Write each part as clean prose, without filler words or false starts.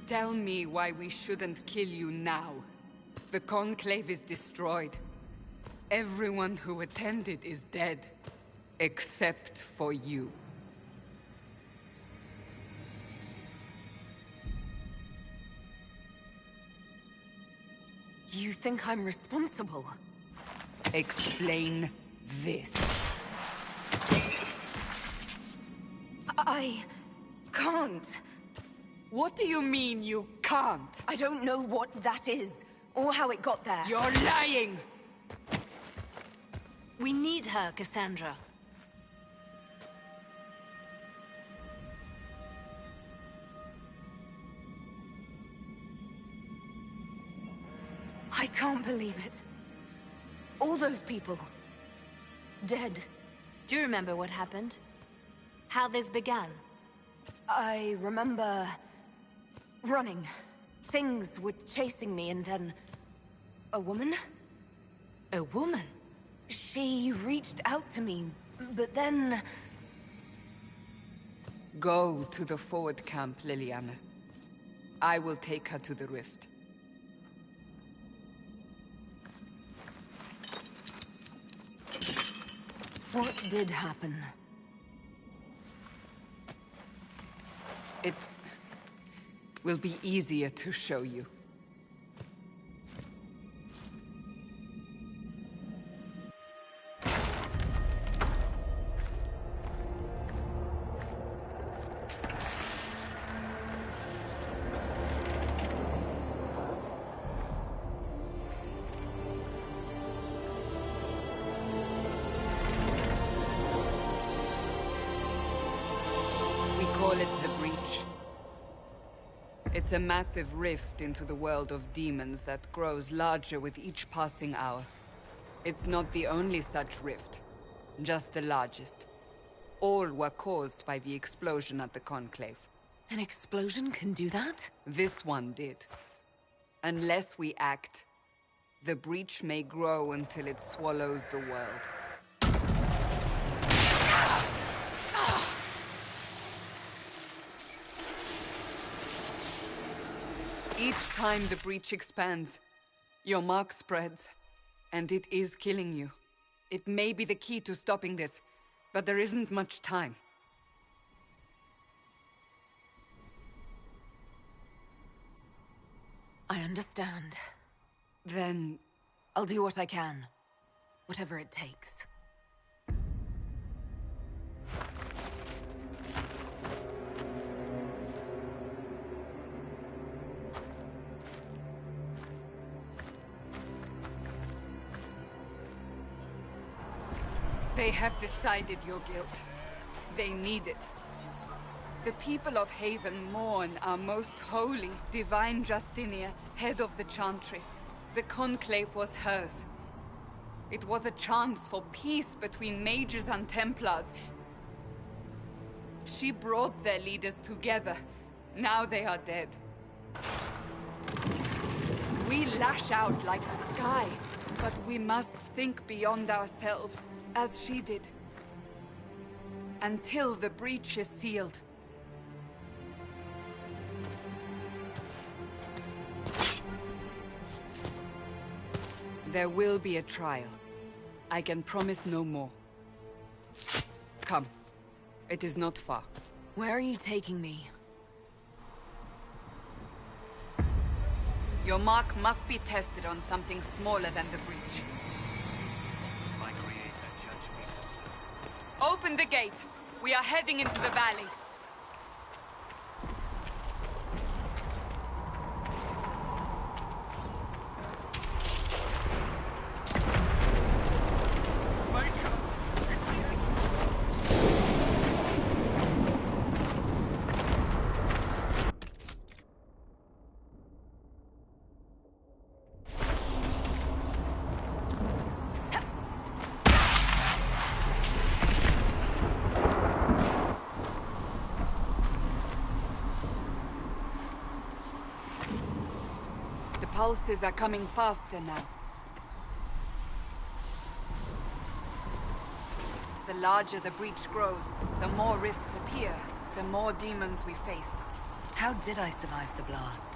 Tell me why we shouldn't kill you now. The Conclave is destroyed. Everyone who attended is dead. Except for you. You think I'm responsible? Explain this. I can't. What do you mean you can't? I don't know what that is, or how it got there. You're lying! We need her, Cassandra. I can't believe it. All those people. Dead. Do you remember what happened? How this began? I remember... running. Things were chasing me, and then... a woman? A woman? She reached out to me, but then... Go to the forward camp, Liliana. I will take her to the rift. What did happen? It will be easier to show you. Call it the Breach. It's a massive rift into the world of demons that grows larger with each passing hour. It's not the only such rift, just the largest. All were caused by the explosion at the Conclave. An explosion can do that? This one did. Unless we act, the Breach may grow until it swallows the world. Each time the Breach expands, your mark spreads, and it is killing you. It may be the key to stopping this, but there isn't much time. I understand. Then... I'll do what I can. Whatever it takes. They have decided your guilt. They need it. The people of Haven mourn our most holy, divine Justinia, head of the Chantry. The Conclave was hers. It was a chance for peace between mages and Templars. She brought their leaders together. Now they are dead. We lash out like the sky, but we must think beyond ourselves, as she did. Until the breach is sealed. There will be a trial. I can promise no more. Come. It is not far. Where are you taking me? Your mark must be tested on something smaller than the breach. My creator judge me. Open the gate. We are heading into the valley. Pulses are coming faster now. The larger the breach grows, the more rifts appear, the more demons we face. How did I survive the blast?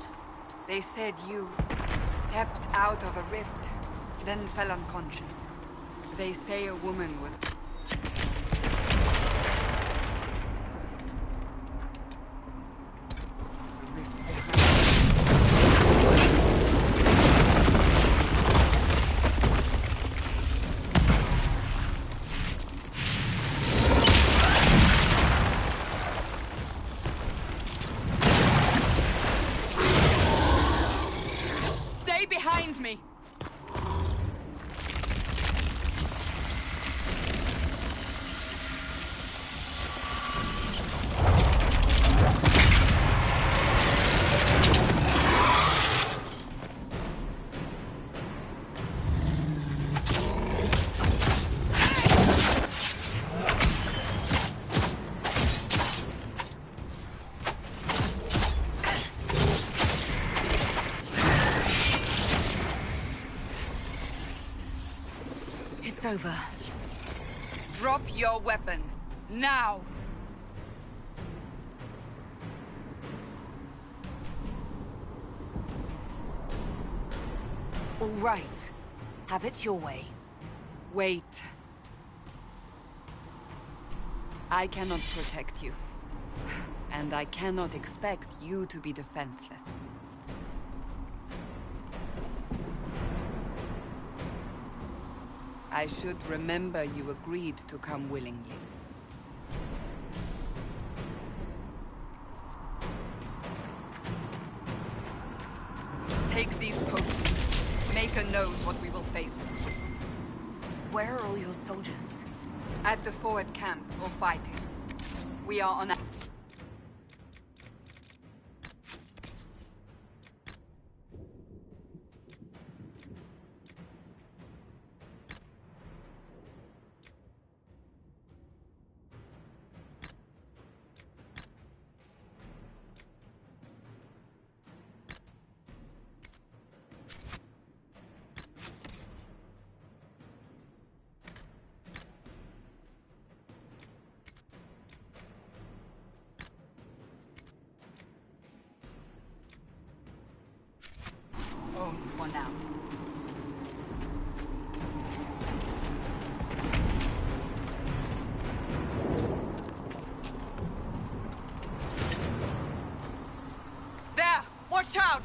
They said you stepped out of a rift, then fell unconscious. They say a woman was... behind me! It's over. Drop your weapon. Now! All right. Have it your way. Wait. I cannot protect you. And I cannot expect you to be defenseless. I should remember you agreed to come willingly. Take these potions. Make a note what we will face. Where are all your soldiers? At the forward camp, or fighting. We are on a... for now. There! Watch out!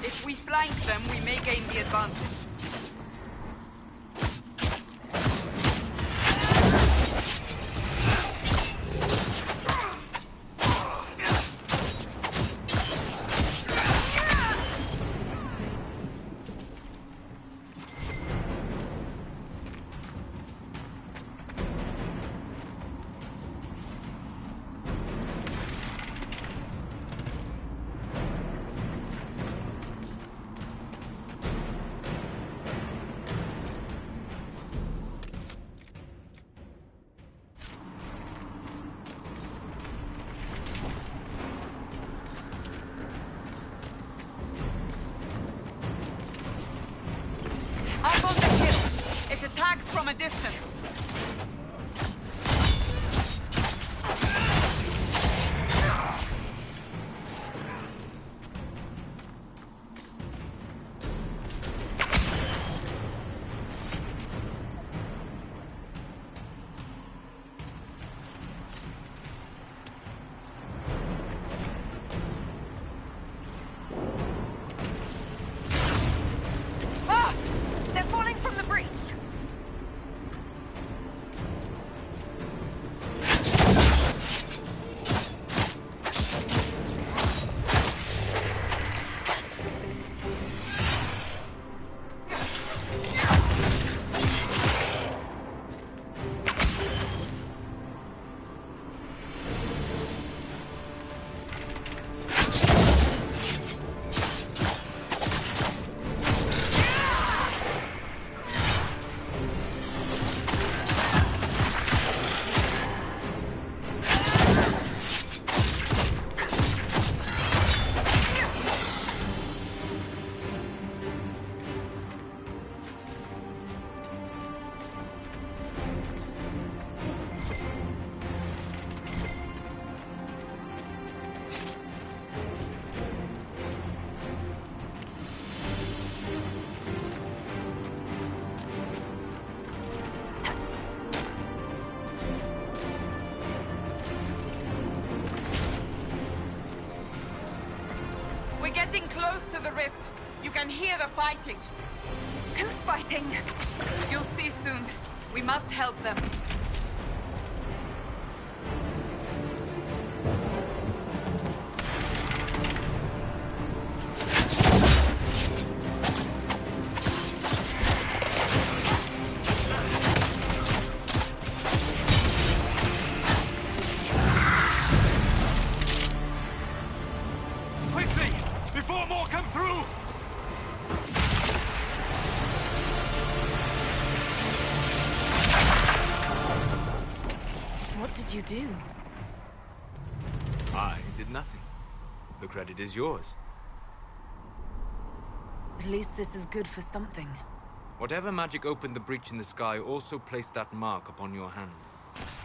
If we flank them, we may gain the advantage. Up on the hill! It attacks from a distance! getting close to the rift. You can hear the fighting. Who's fighting? You'll see soon. We must help them. Quickly! Before more come through! What did you do? I did nothing. The credit is yours. At least this is good for something. Whatever magic opened the breach in the sky also placed that mark upon your hand.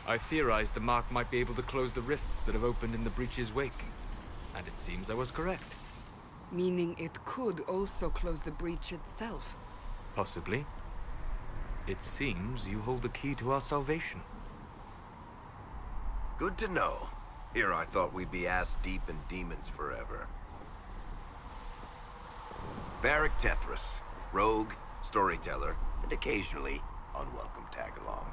I theorized the mark might be able to close the rifts that have opened in the breach's wake. And it seems I was correct. Meaning it could also close the breach itself. Possibly. It seems you hold the key to our salvation. Good to know. Here I thought we'd be ass-deep in demons forever. Varric Tethras, rogue, storyteller, and occasionally unwelcome tag-along.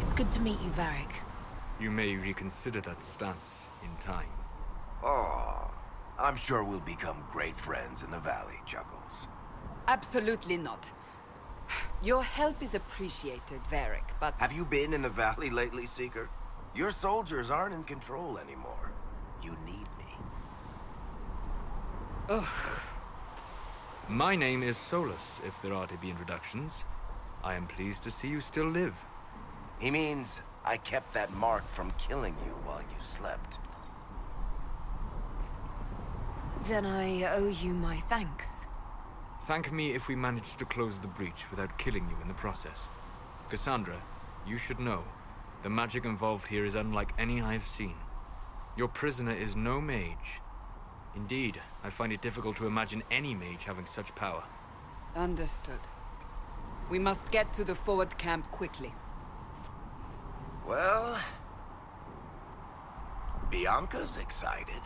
It's good to meet you, Varric. You may reconsider that stance in time. Oh, I'm sure we'll become great friends in the valley, Chuckles. Absolutely not. Your help is appreciated, Varric, but... Have you been in the valley lately, Seeker? Your soldiers aren't in control anymore. You need me. Ugh. My name is Solus, if there are to be introductions. I am pleased to see you still live. He means I kept that mark from killing you while you slept. Then I owe you my thanks. Thank me if we manage to close the breach without killing you in the process. Cassandra, you should know, the magic involved here is unlike any I've seen. Your prisoner is no mage. Indeed, I find it difficult to imagine any mage having such power. Understood. We must get to the forward camp quickly. Well... Bianca's excited.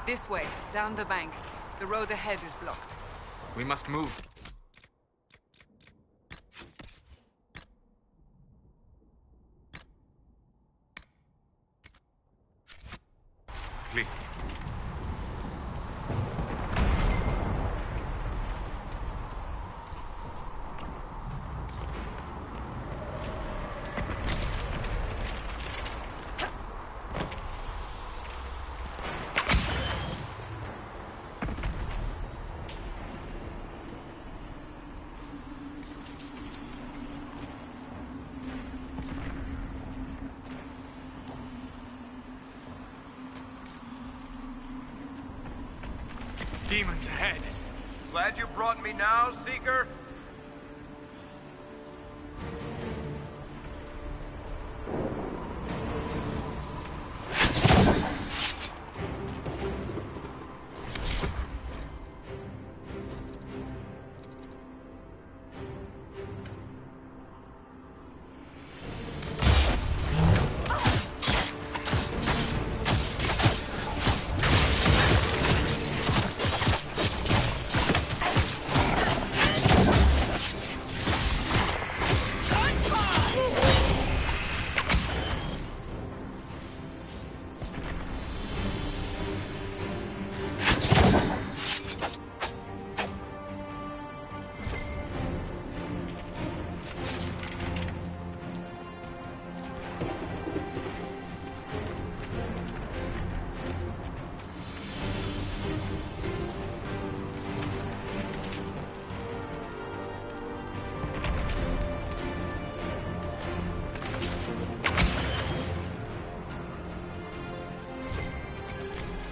This way, down the bank. The road ahead is blocked. We must move. Lee. Demons ahead. Glad you brought me now, Seeker?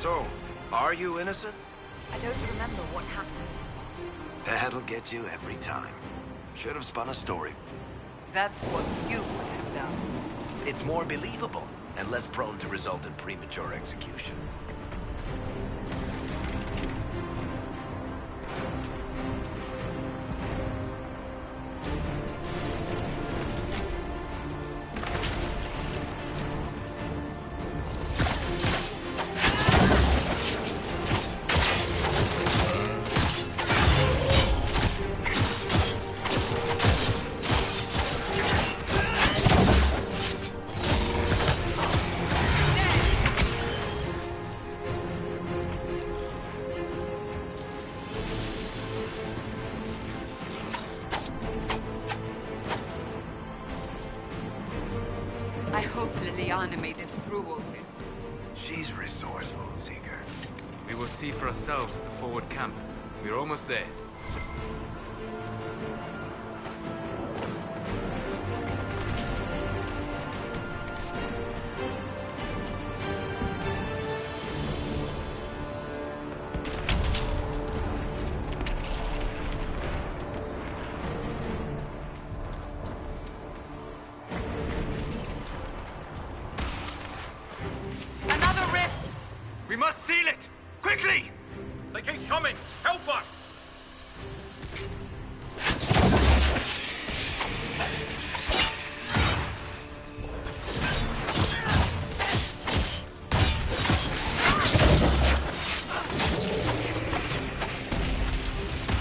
So, are you innocent? I don't remember what happened. That'll get you every time. Should have spun a story. That's what you would have done. It's more believable and less prone to result in premature execution. totally animated through all this. She's resourceful, Seeker. We will see for ourselves at the forward camp. We're almost there. Another rift! We must seal it! Quickly! They keep coming! Help us!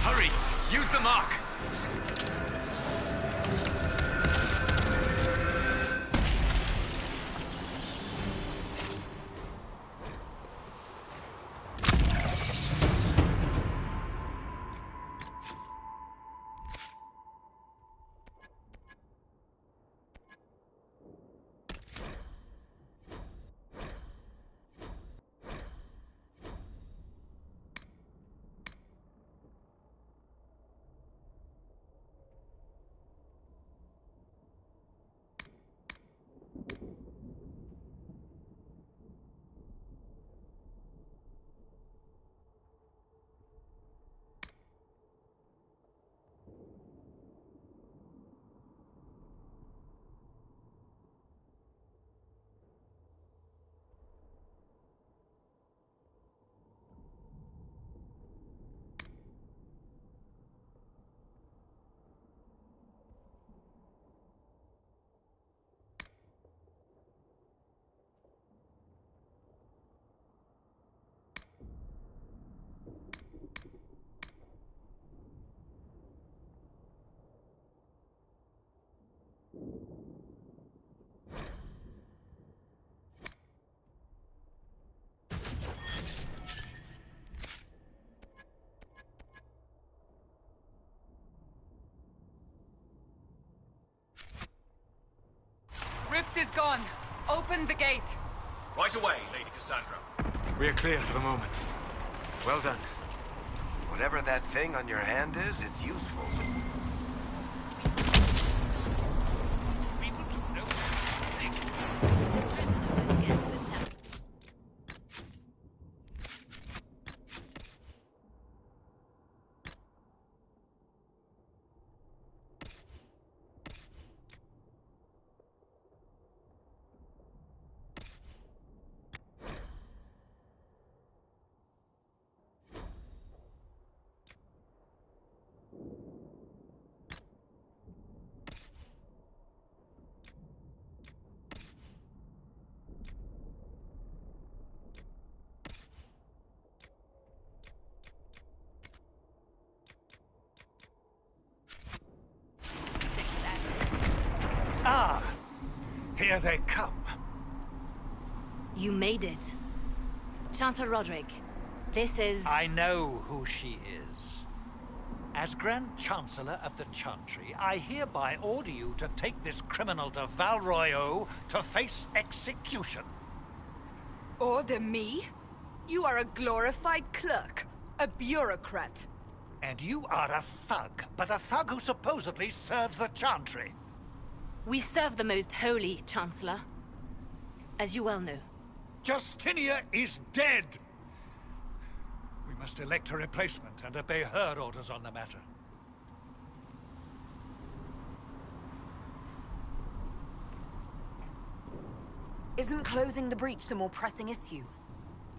Hurry! Use the mark! Rift is gone. Open the gate. Right away, Lady Cassandra. We are clear for the moment. Well done. Whatever that thing on your hand is, it's useful. We will do no thing. Let's get to the temple. Ah! Here they come. You made it. Chancellor Roderick, this is... I know who she is. As Grand Chancellor of the Chantry, I hereby order you to take this criminal to Val Royeaux to face execution. Order me? You are a glorified clerk, a bureaucrat. And you are a thug, but a thug who supposedly serves the Chantry. We serve the most holy, Chancellor. As you well know. Justinia is dead! We must elect a replacement and obey her orders on the matter. Isn't closing the breach the more pressing issue?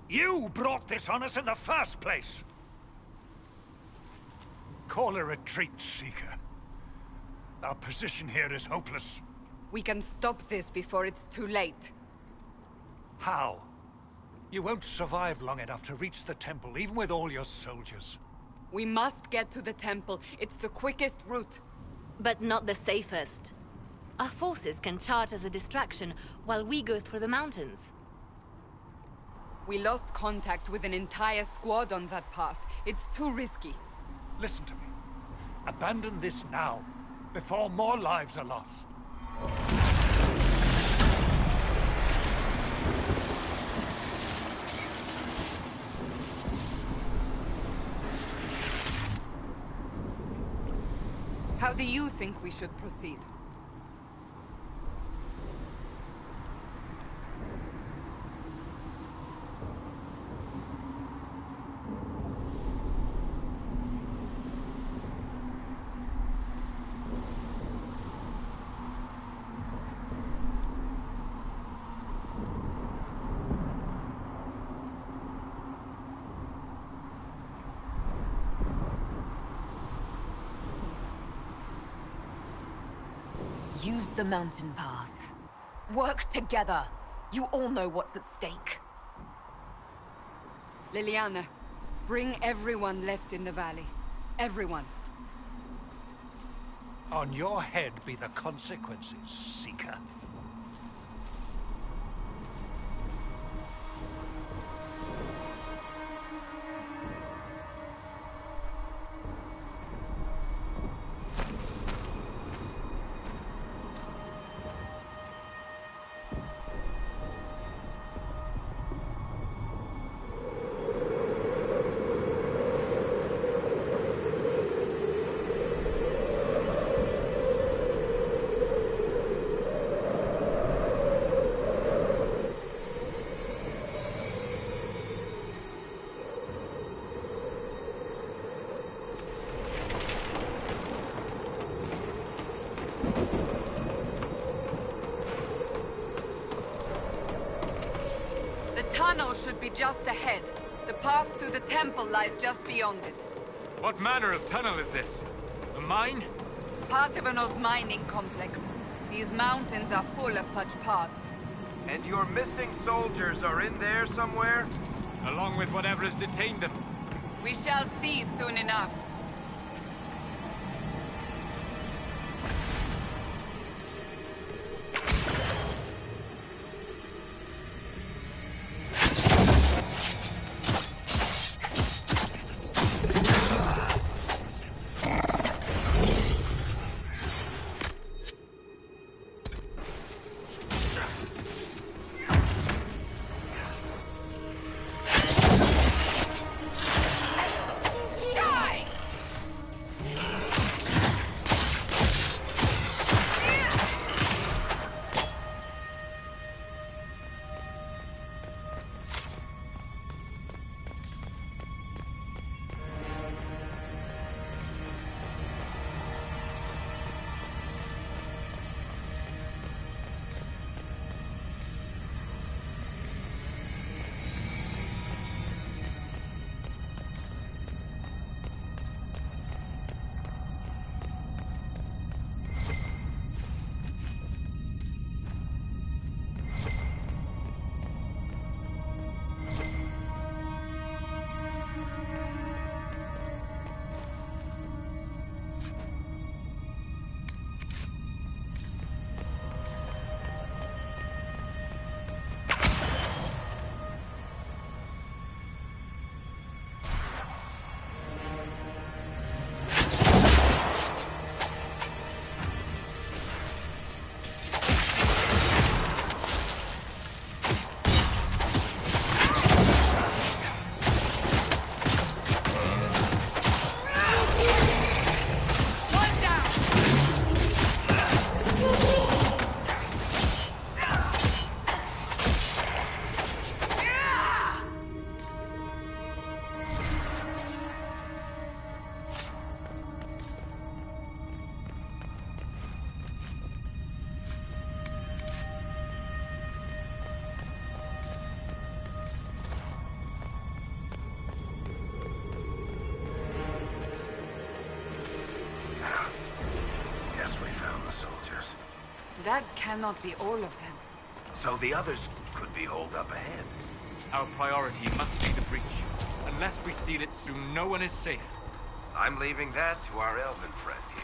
You brought this on us in the first place! Call a retreat, Seeker. Our position here is hopeless. We can stop this before it's too late. How? You won't survive long enough to reach the temple, even with all your soldiers. We must get to the temple. It's the quickest route. But not the safest. Our forces can charge as a distraction while we go through the mountains. We lost contact with an entire squad on that path. It's too risky. Listen to me. Abandon this now, before more lives are lost. How do you think we should proceed? Use the mountain path. Work together. You all know what's at stake. Liliana, bring everyone left in the valley. Everyone. On your head be the consequences, Seeker. The tunnel should be just ahead. The path to the temple lies just beyond it. What manner of tunnel is this? A mine? Part of an old mining complex. These mountains are full of such paths. And your missing soldiers are in there somewhere? Along with whatever has detained them. We shall see soon enough. That cannot be all of them. So the others could be holed up ahead. Our priority must be the breach. Unless we seal it soon, no one is safe. I'm leaving that to our elven friend here.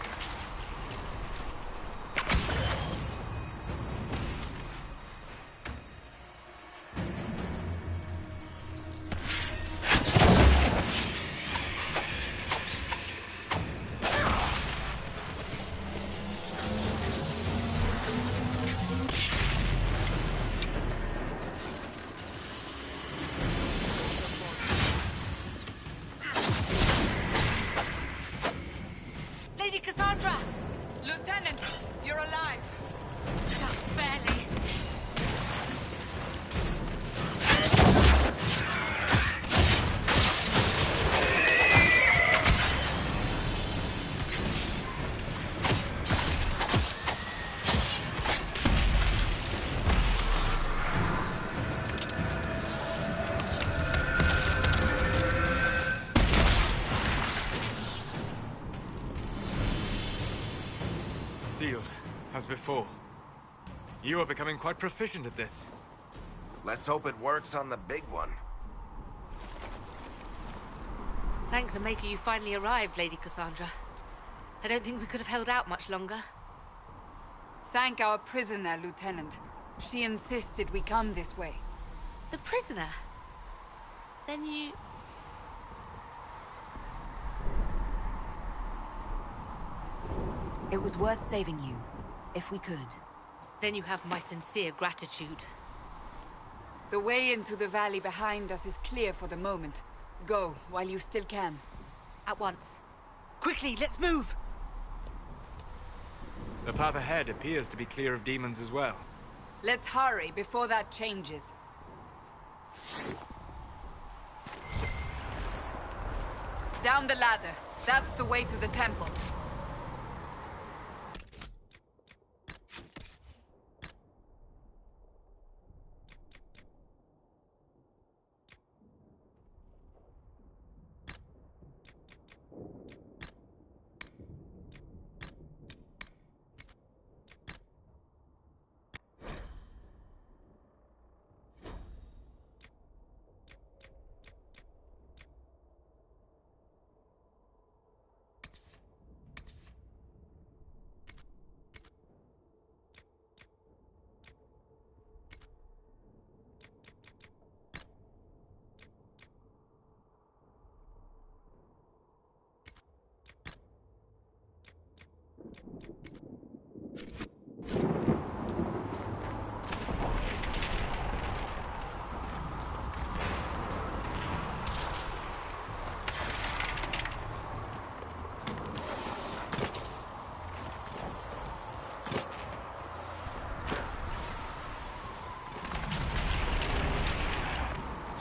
Lady Cassandra! Cassandra! Lieutenant, you're alive. Just barely. Sealed, as before. You are becoming quite proficient at this. Let's hope it works on the big one. Thank the Maker you finally arrived, Lady Cassandra. I don't think we could have held out much longer. Thank our prisoner, Lieutenant. She insisted we come this way. The prisoner? Then you... It was worth saving you, if we could. Then you have my sincere gratitude. The way into the valley behind us is clear for the moment. Go, while you still can. At once. Quickly, let's move! The path ahead appears to be clear of demons as well. Let's hurry before that changes. Down the ladder. That's the way to the temple.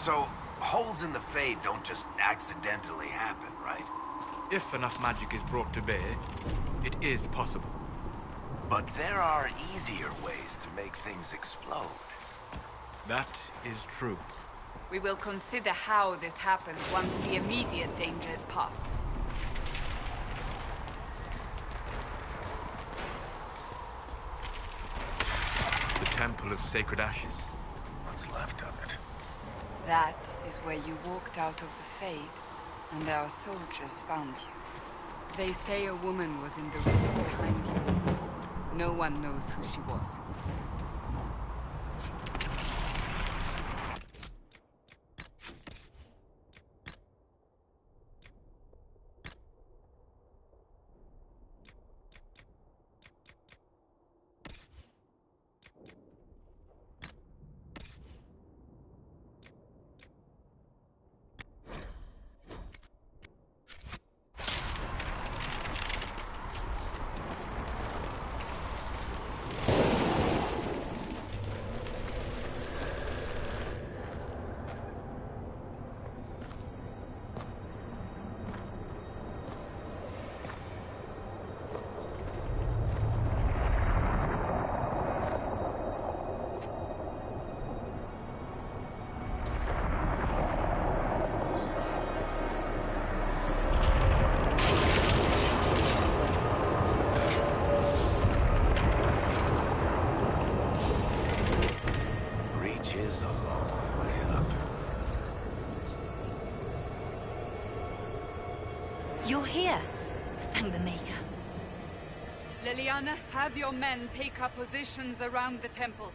So, holes in the Fade don't just accidentally happen, right? If enough magic is brought to bear, it is possible. But there are easier ways to make things explode. That is true. We will consider how this happens once the immediate danger is past. The Temple of Sacred Ashes. What's left of it? That is where you walked out of the Fade, and our soldiers found you. They say a woman was in the rift behind you. No one knows who she was. You're here. Thank the Maker. Leliana, have your men take up positions around the temple.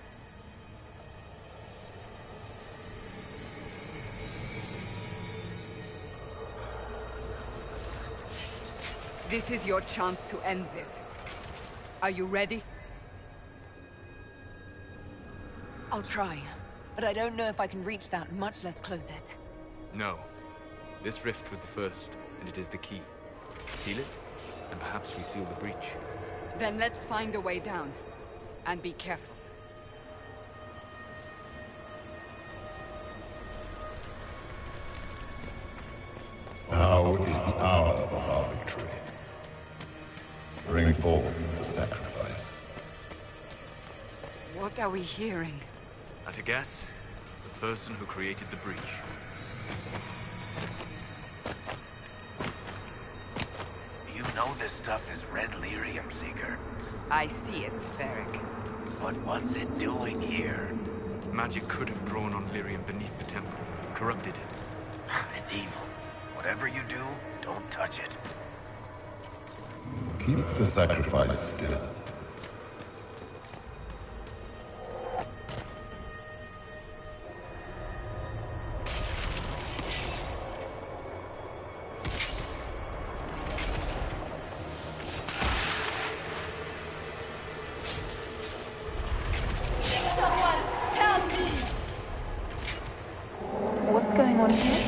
This is your chance to end this. Are you ready? I'll try, but I don't know if I can reach that, much less close it. No. This rift was the first, and it is the key. Seal it, and perhaps we seal the breach. Then let's find a way down. And be careful. Now is the hour of our victory. Bring forth the sacrifice. What are we hearing? At a guess, the person who created the breach. You know this stuff is red lyrium, Seeker. I see it, Varric. But what's it doing here? Magic could have drawn on lyrium beneath the temple, corrupted it. It's evil. Whatever you do, don't touch it. Keep the sacrifice still. What's going on here?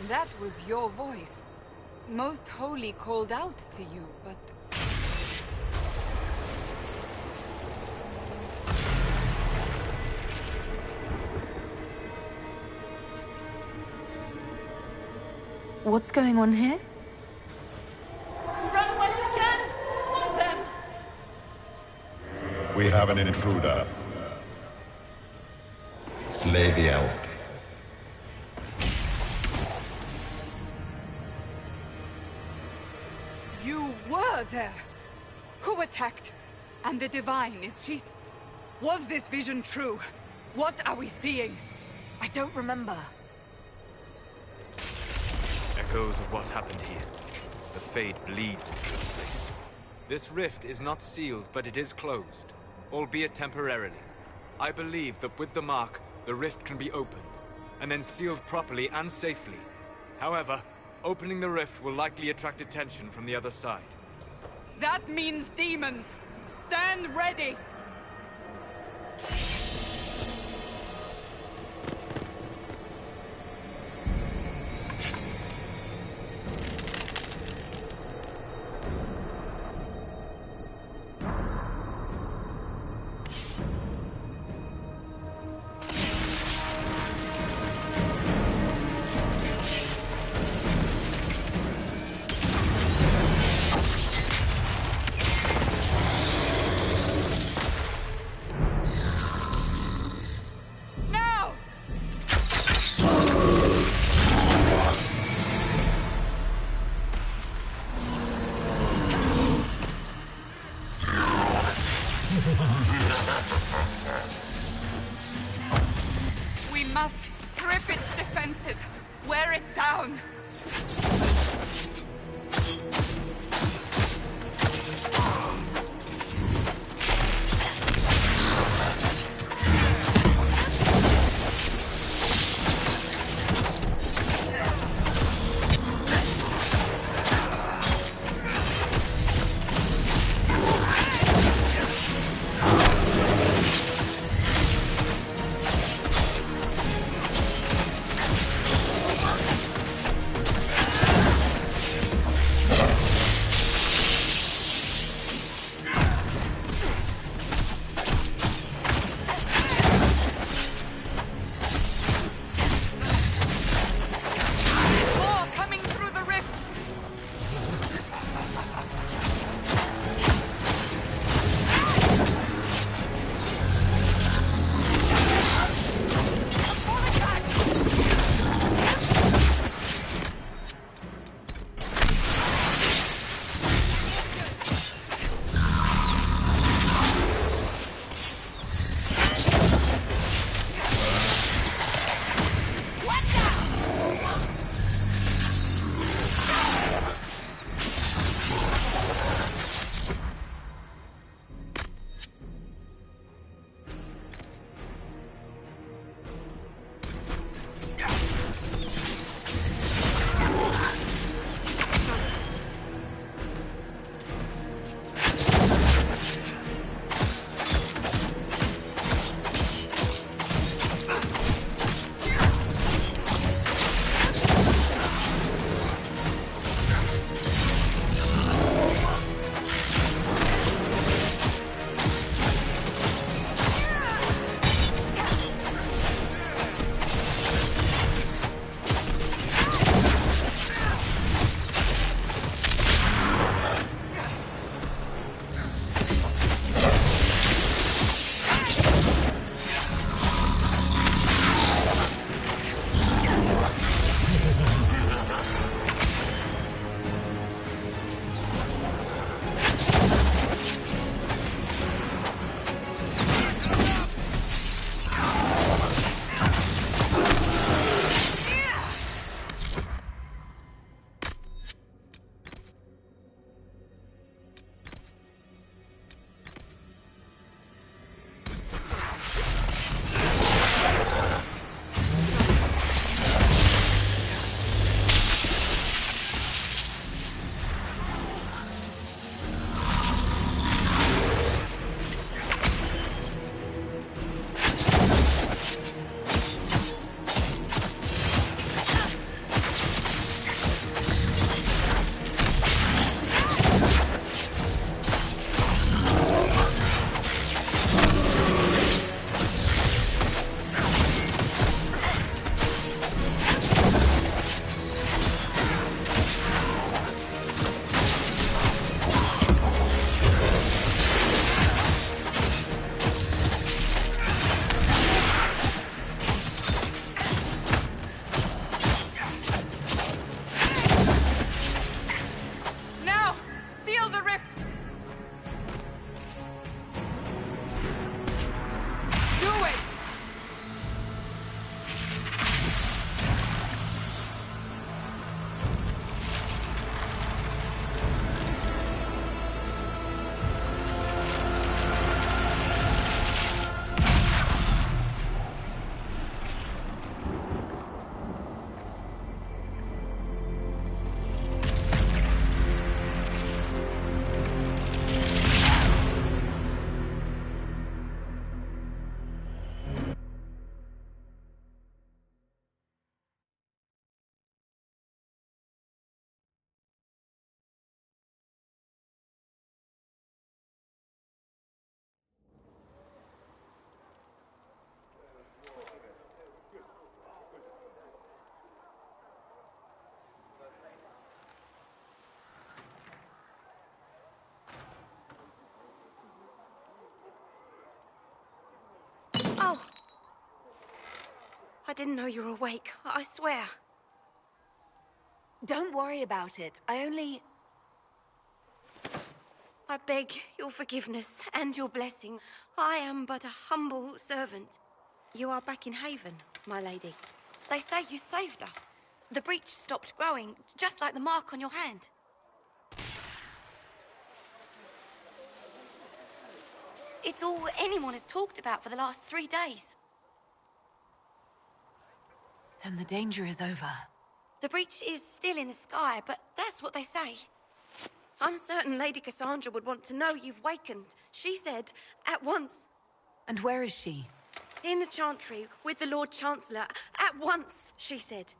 That was your voice. Most Holy called out to you, but... What's going on here? Run when you can! Want them! We have an intruder. Slay the elf. You were there! Who attacked? And the Divine, is she... Was this vision true? What are we seeing? I don't remember. Echoes of what happened here. The Fade bleeds into this place. This rift is not sealed, but it is closed, albeit temporarily. I believe that with the mark, the rift can be opened, and then sealed properly and safely. However, opening the rift will likely attract attention from the other side. That means demons! Stand ready! Now! We must strip its defenses, wear it down. I didn't know you were awake, I swear. Don't worry about it. I beg your forgiveness and your blessing. I am but a humble servant. You are back in Haven, my lady. They say you saved us. The breach stopped growing, just like the mark on your hand. It's all anyone has talked about for the last 3 days. Then the danger is over. The breach is still in the sky, but that's what they say. I'm certain Lady Cassandra would want to know you've wakened. She said, at once. And where is she? In the Chantry, with the Lord Chancellor. At once, she said.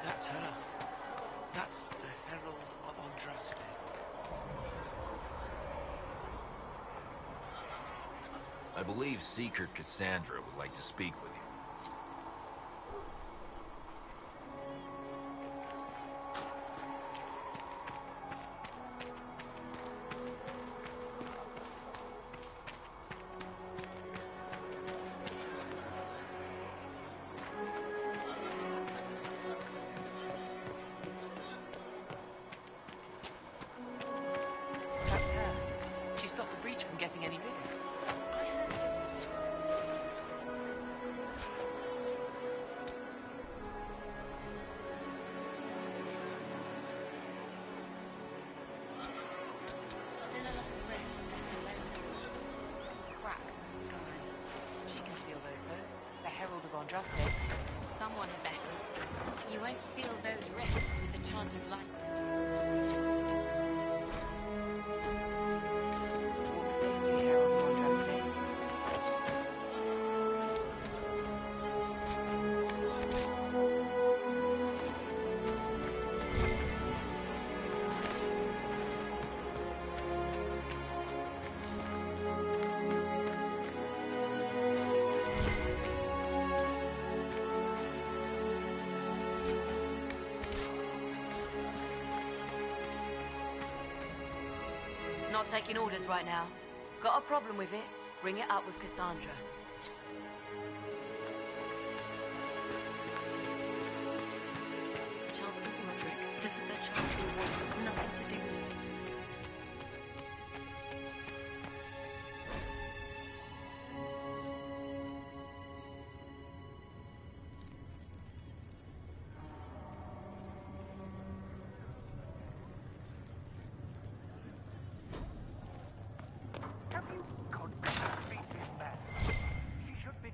That's her. That's the Herald of Andraste. I believe Seeker Cassandra would like to speak with you. That's her. She stopped the breach from getting any bigger. Someone had better. You won't seal those rifts with the chant of light. Not taking orders right now. Got a problem with it? Bring it up with Cassandra. Chancellor Roderick says that the Chantry wants nothing to do with this. Have you convinced this man? She should be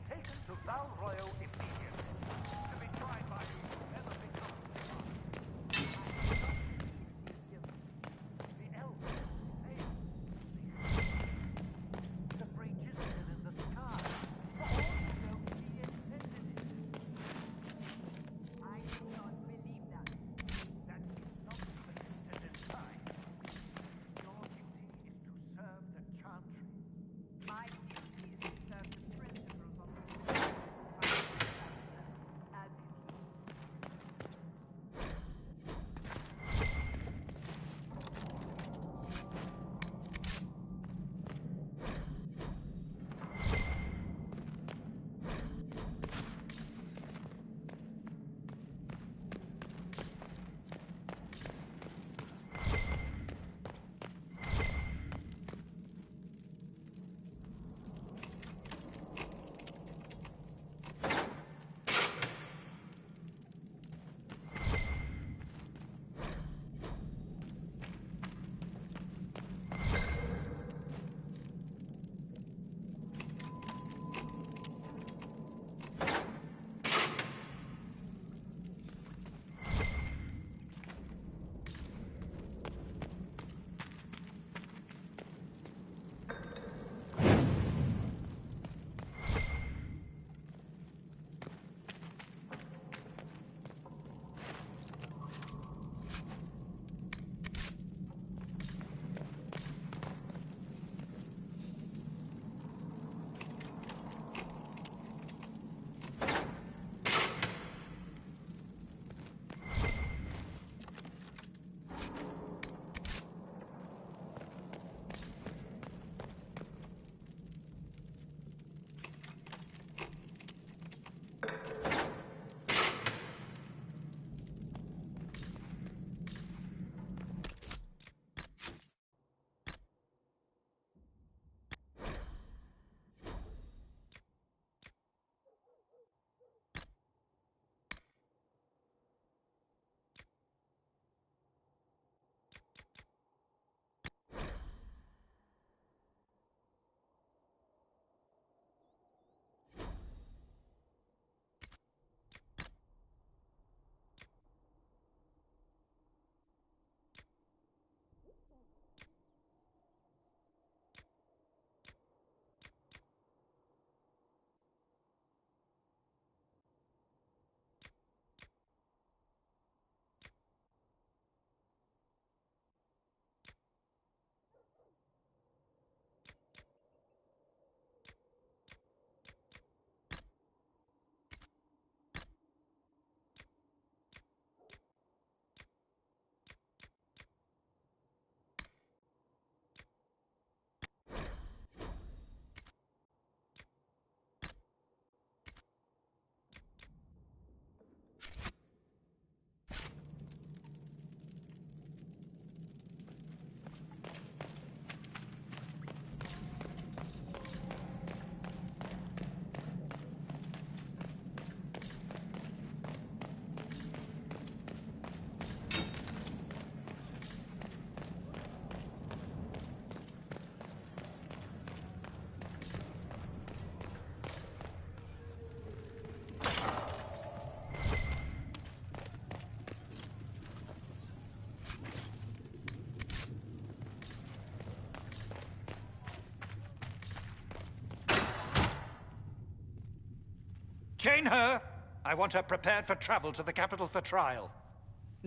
Chain her! I want her prepared for travel to the capital for trial.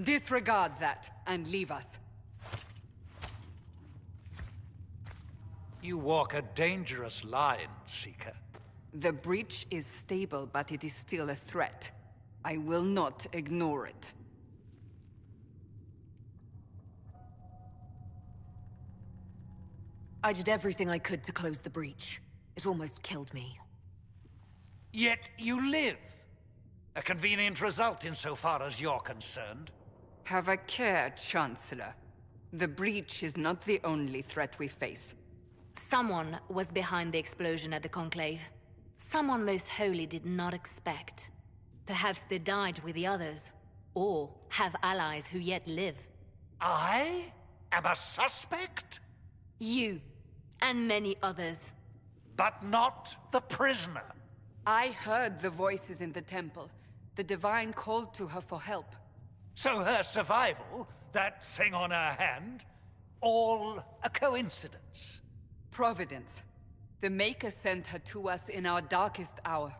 Disregard that, and leave us. You walk a dangerous line, Seeker. The breach is stable, but it is still a threat. I will not ignore it. I did everything I could to close the breach. It almost killed me. Yet you live. A convenient result insofar as you're concerned. Have a care, Chancellor. The breach is not the only threat we face. Someone was behind the explosion at the Conclave. Someone Most Holy did not expect. Perhaps they died with the others, or have allies who yet live. I am a suspect? You, and many others. But not the prisoner. I heard the voices in the temple. The Divine called to her for help. So her survival, that thing on her hand, all a coincidence? Providence. The Maker sent her to us in our darkest hour.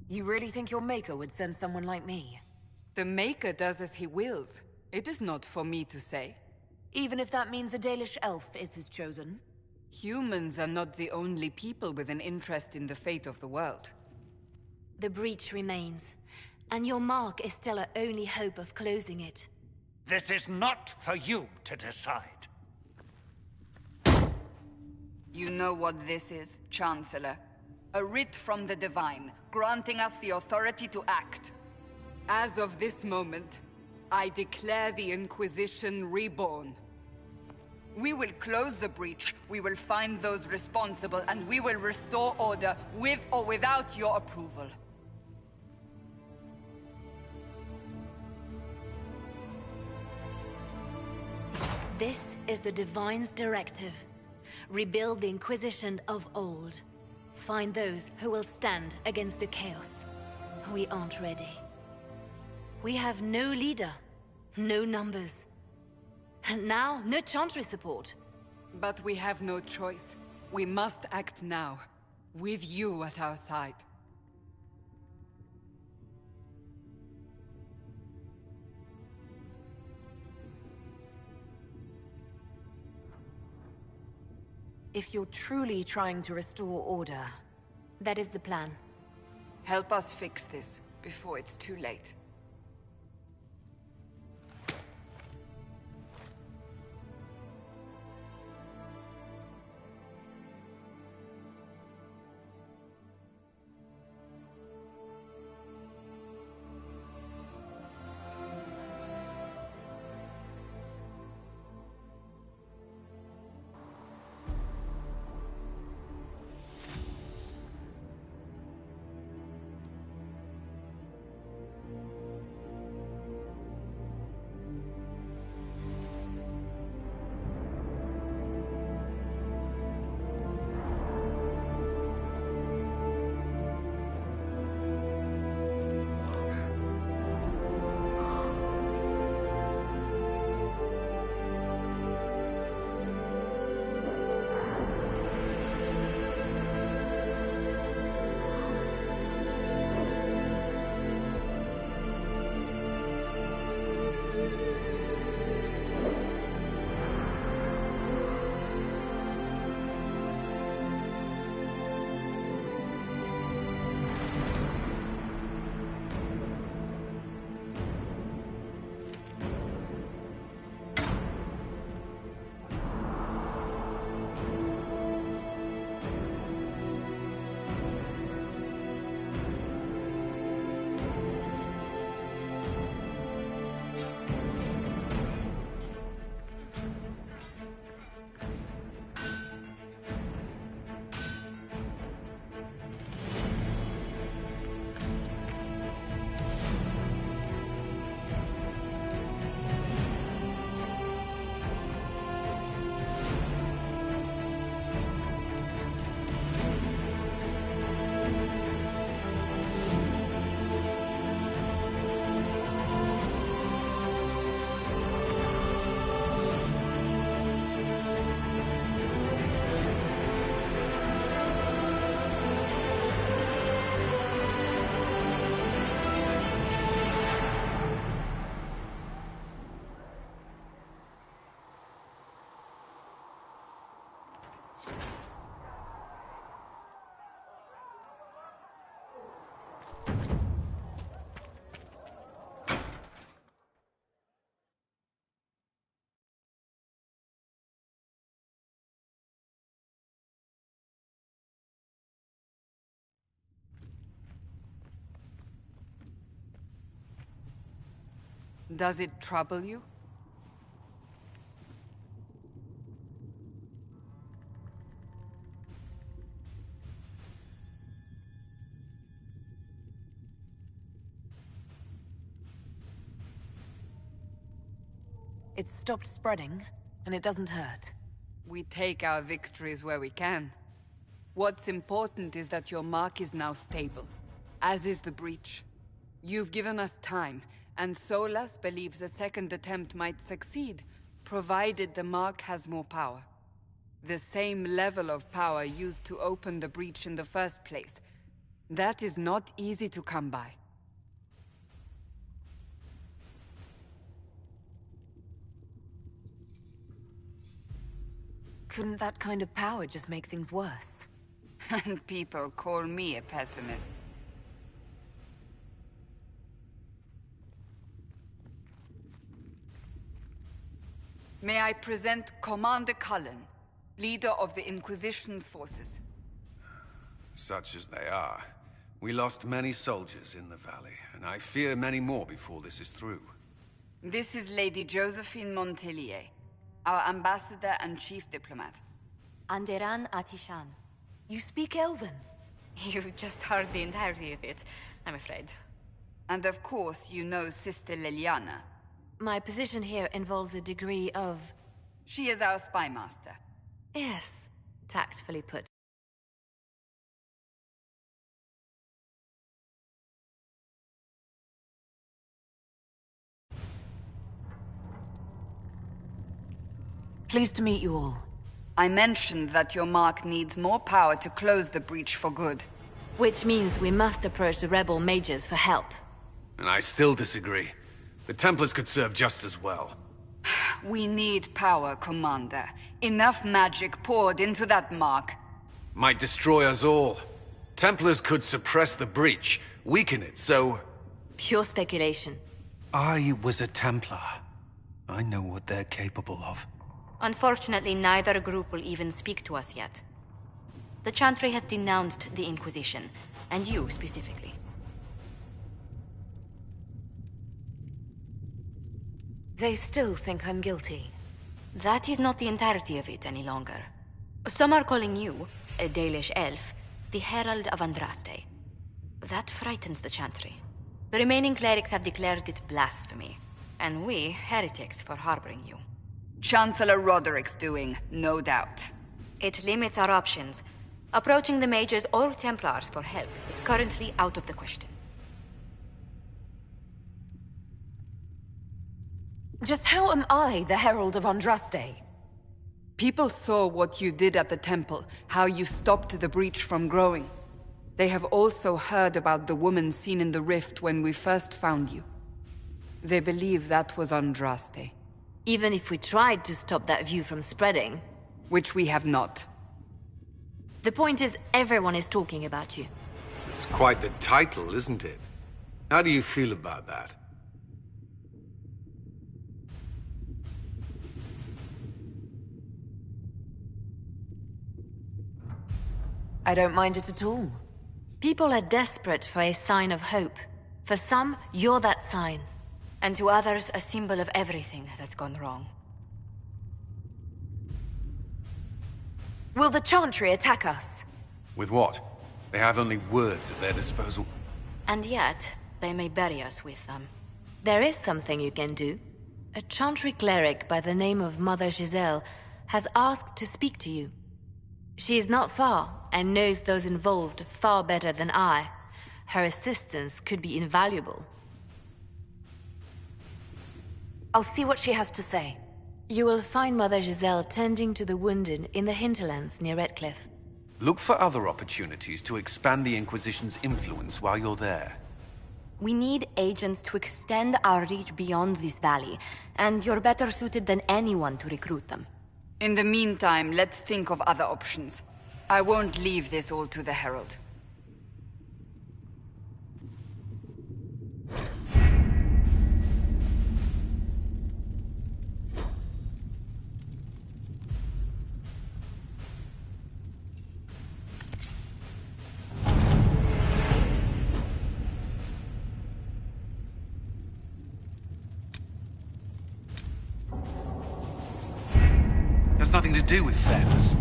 You really think your Maker would send someone like me? The Maker does as he wills. It is not for me to say. Even if that means a Dalish elf is his chosen? Humans are not the only people with an interest in the fate of the world. The breach remains, and your mark is still our only hope of closing it. This is not for you to decide. You know what this is, Chancellor? A writ from the Divine, granting us the authority to act. As of this moment, I declare the Inquisition reborn. We will close the breach, we will find those responsible, and we will restore order with or without your approval. This is the Divine's directive. Rebuild the Inquisition of old. Find those who will stand against the chaos. We aren't ready. We have no leader, no numbers. And now, no Chantry support. But we have no choice. We must act now, with you at our side. If you're truly trying to restore order... That is the plan. Help us fix this, before it's too late. Does it trouble you? It's stopped spreading, and it doesn't hurt. We take our victories where we can. What's important is that your mark is now stable, as is the breach. You've given us time, and Solas believes a second attempt might succeed, provided the mark has more power. The same level of power used to open the breach in the first place. That is not easy to come by. Couldn't that kind of power just make things worse? And people call me a pessimist. May I present Commander Cullen, leader of the Inquisition's forces. Such as they are. We lost many soldiers in the valley, and I fear many more before this is through. This is Lady Josephine Montelier, our ambassador and chief diplomat. Anderan Atishan. You speak Elven? You just heard the entirety of it, I'm afraid. And of course, you know Sister Liliana. My position here involves a degree of... She is our spy master. Yes, tactfully put. Pleased to meet you all. I mentioned that your mark needs more power to close the breach for good. Which means we must approach the rebel mages for help. And I still disagree. The Templars could serve just as well. We need power, Commander. Enough magic poured into that mark. Might destroy us all. Templars could suppress the breach, weaken it, so... Pure speculation. I was a Templar. I know what they're capable of. Unfortunately, neither group will even speak to us yet. The Chantry has denounced the Inquisition, and you specifically. They still think I'm guilty. That is not the entirety of it any longer. Some are calling you, a Dalish elf, the Herald of Andraste. That frightens the Chantry. The remaining clerics have declared it blasphemy, and we, heretics, for harboring you. Chancellor Roderick's doing, no doubt. It limits our options. Approaching the mages or Templars for help is currently out of the question. Just how am I the Herald of Andraste? People saw what you did at the temple, how you stopped the breach from growing. They have also heard about the woman seen in the rift when we first found you. They believe that was Andraste. Even if we tried to stop that view from spreading... Which we have not. The point is, everyone is talking about you. It's quite the title, isn't it? How do you feel about that? I don't mind it at all. People are desperate for a sign of hope. For some, you're that sign. And to others, a symbol of everything that's gone wrong. Will the Chantry attack us? With what? They have only words at their disposal. And yet, they may bury us with them. There is something you can do. A Chantry cleric by the name of Mother Giselle has asked to speak to you. She is not far, and knows those involved far better than I. Her assistance could be invaluable. I'll see what she has to say. You will find Mother Giselle tending to the wounded in the hinterlands near Redcliffe. Look for other opportunities to expand the Inquisition's influence while you're there. We need agents to extend our reach beyond this valley, and you're better suited than anyone to recruit them. In the meantime, let's think of other options. I won't leave this all to the Herald. do with fairness.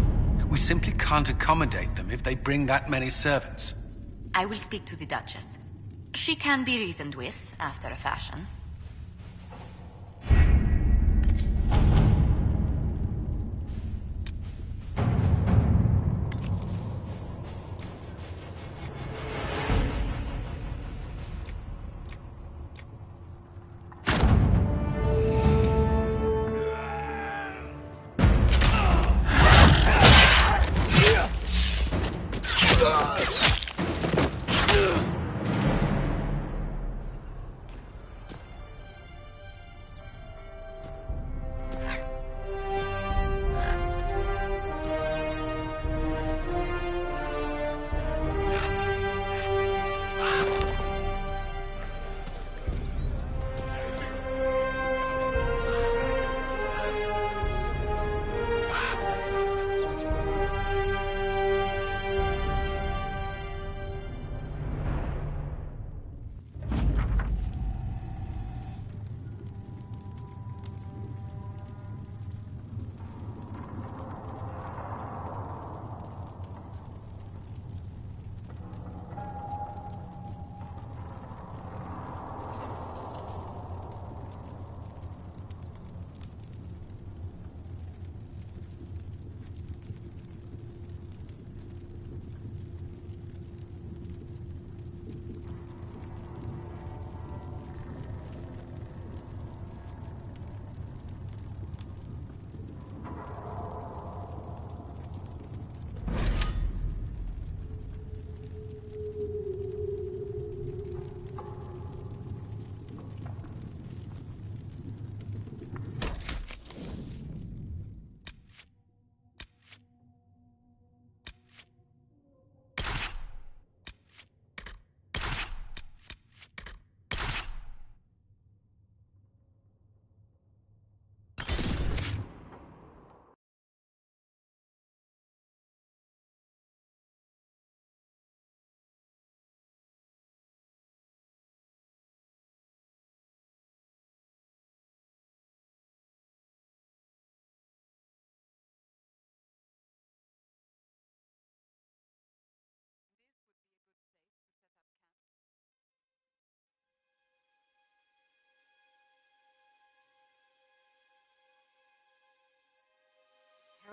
We simply can't accommodate them if they bring that many servants. I will speak to the Duchess. She can be reasoned with, after a fashion.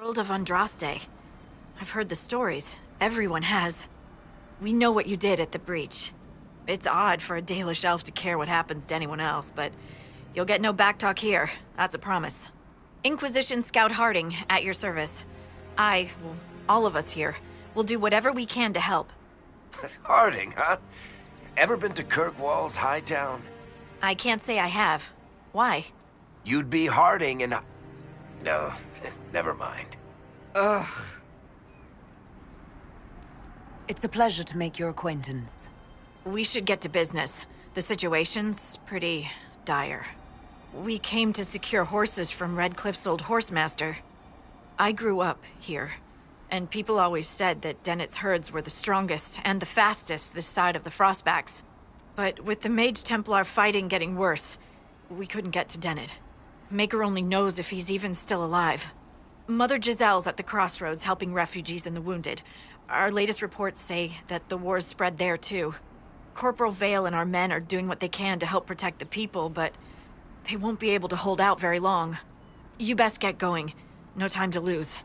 Herald of Andraste. I've heard the stories. Everyone has. We know what you did at the breach. It's odd for a Dalish elf to care what happens to anyone else, but you'll get no backtalk here. That's a promise. Inquisition Scout Harding, at your service. Well, all of us here, will do whatever we can to help. Harding, huh? Ever been to Kirkwall's Hightown? I can't say I have. Why? You'd be Harding and... No, never mind. Ugh. It's a pleasure to make your acquaintance. We should get to business. The situation's pretty dire. We came to secure horses from Redcliffe's old horsemaster. I grew up here, and people always said that Dennett's herds were the strongest and the fastest this side of the Frostbacks. But with the Mage Templar fighting getting worse, we couldn't get to Dennett. Maker only knows if he's even still alive. Mother Giselle's at the crossroads helping refugees and the wounded. Our latest reports say that the war's spread there too. Corporal Vale and our men are doing what they can to help protect the people, but they won't be able to hold out very long. You best get going. No time to lose.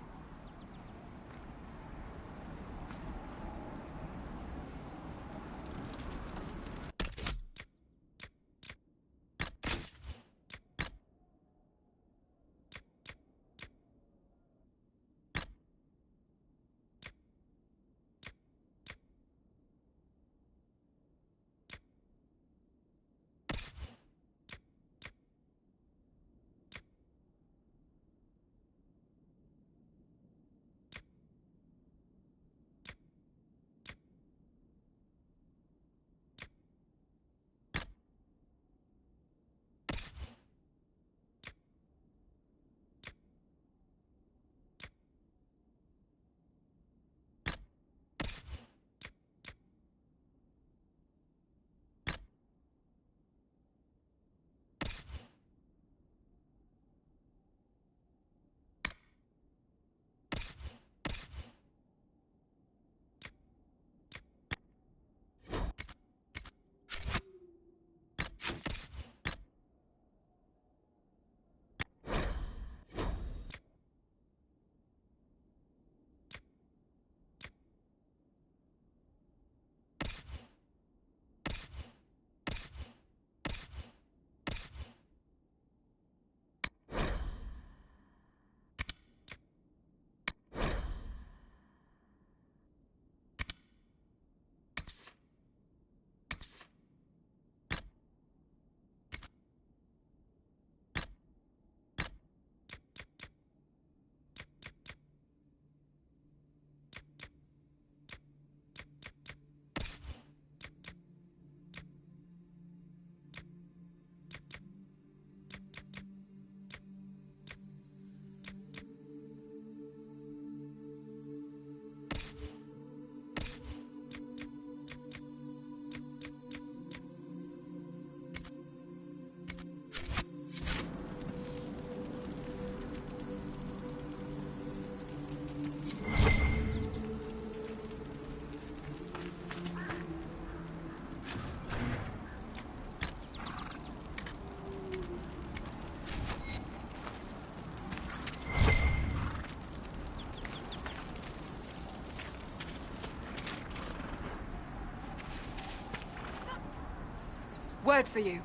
Word for you.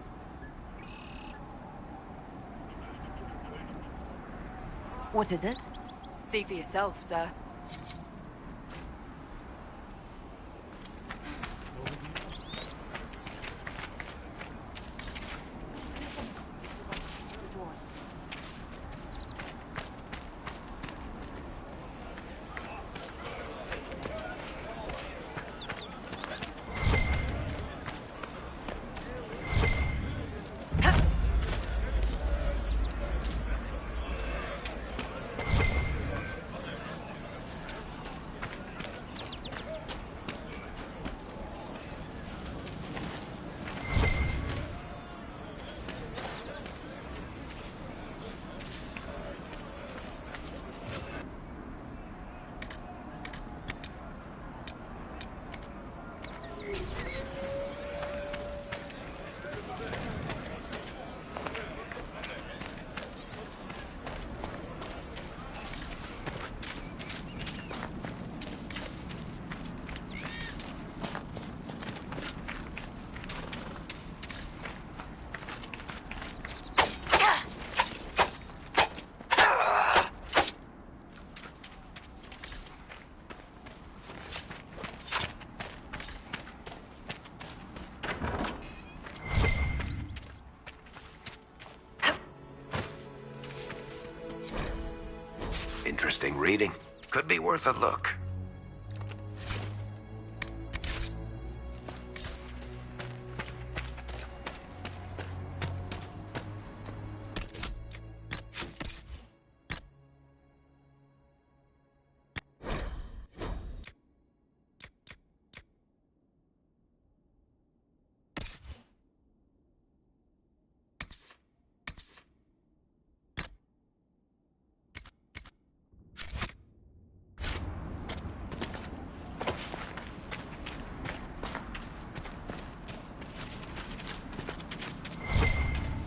What is it? See for yourself, sir. Interesting reading. Could be worth a look.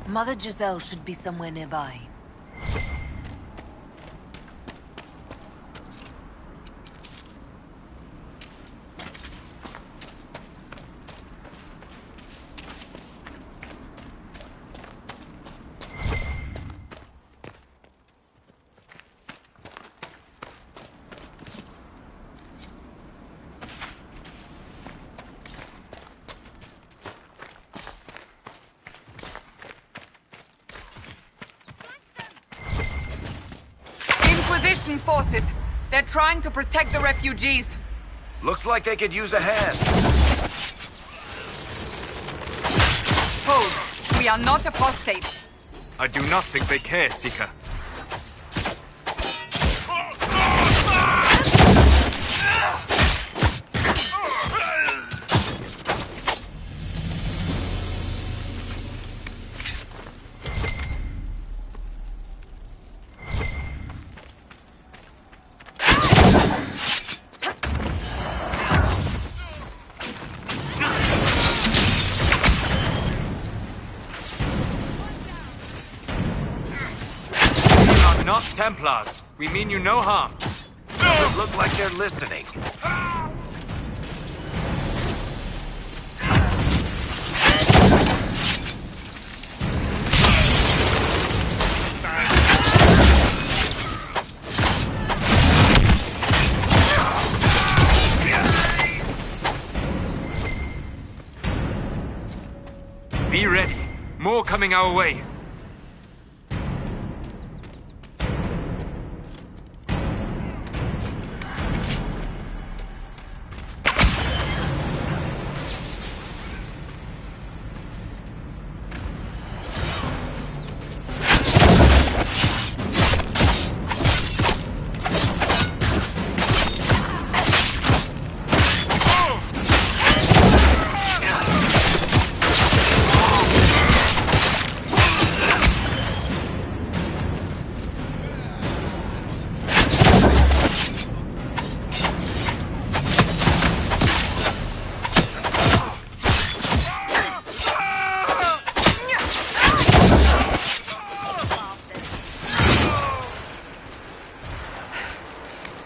Mother Giselle should be somewhere nearby. Inquisition forces. They're trying to protect the refugees. Looks like they could use a hand. Hold. We are not apostates. I do not think they care, Seeker. Not Templars. We mean you no harm. Doesn't look like they're listening. Be ready. More coming our way.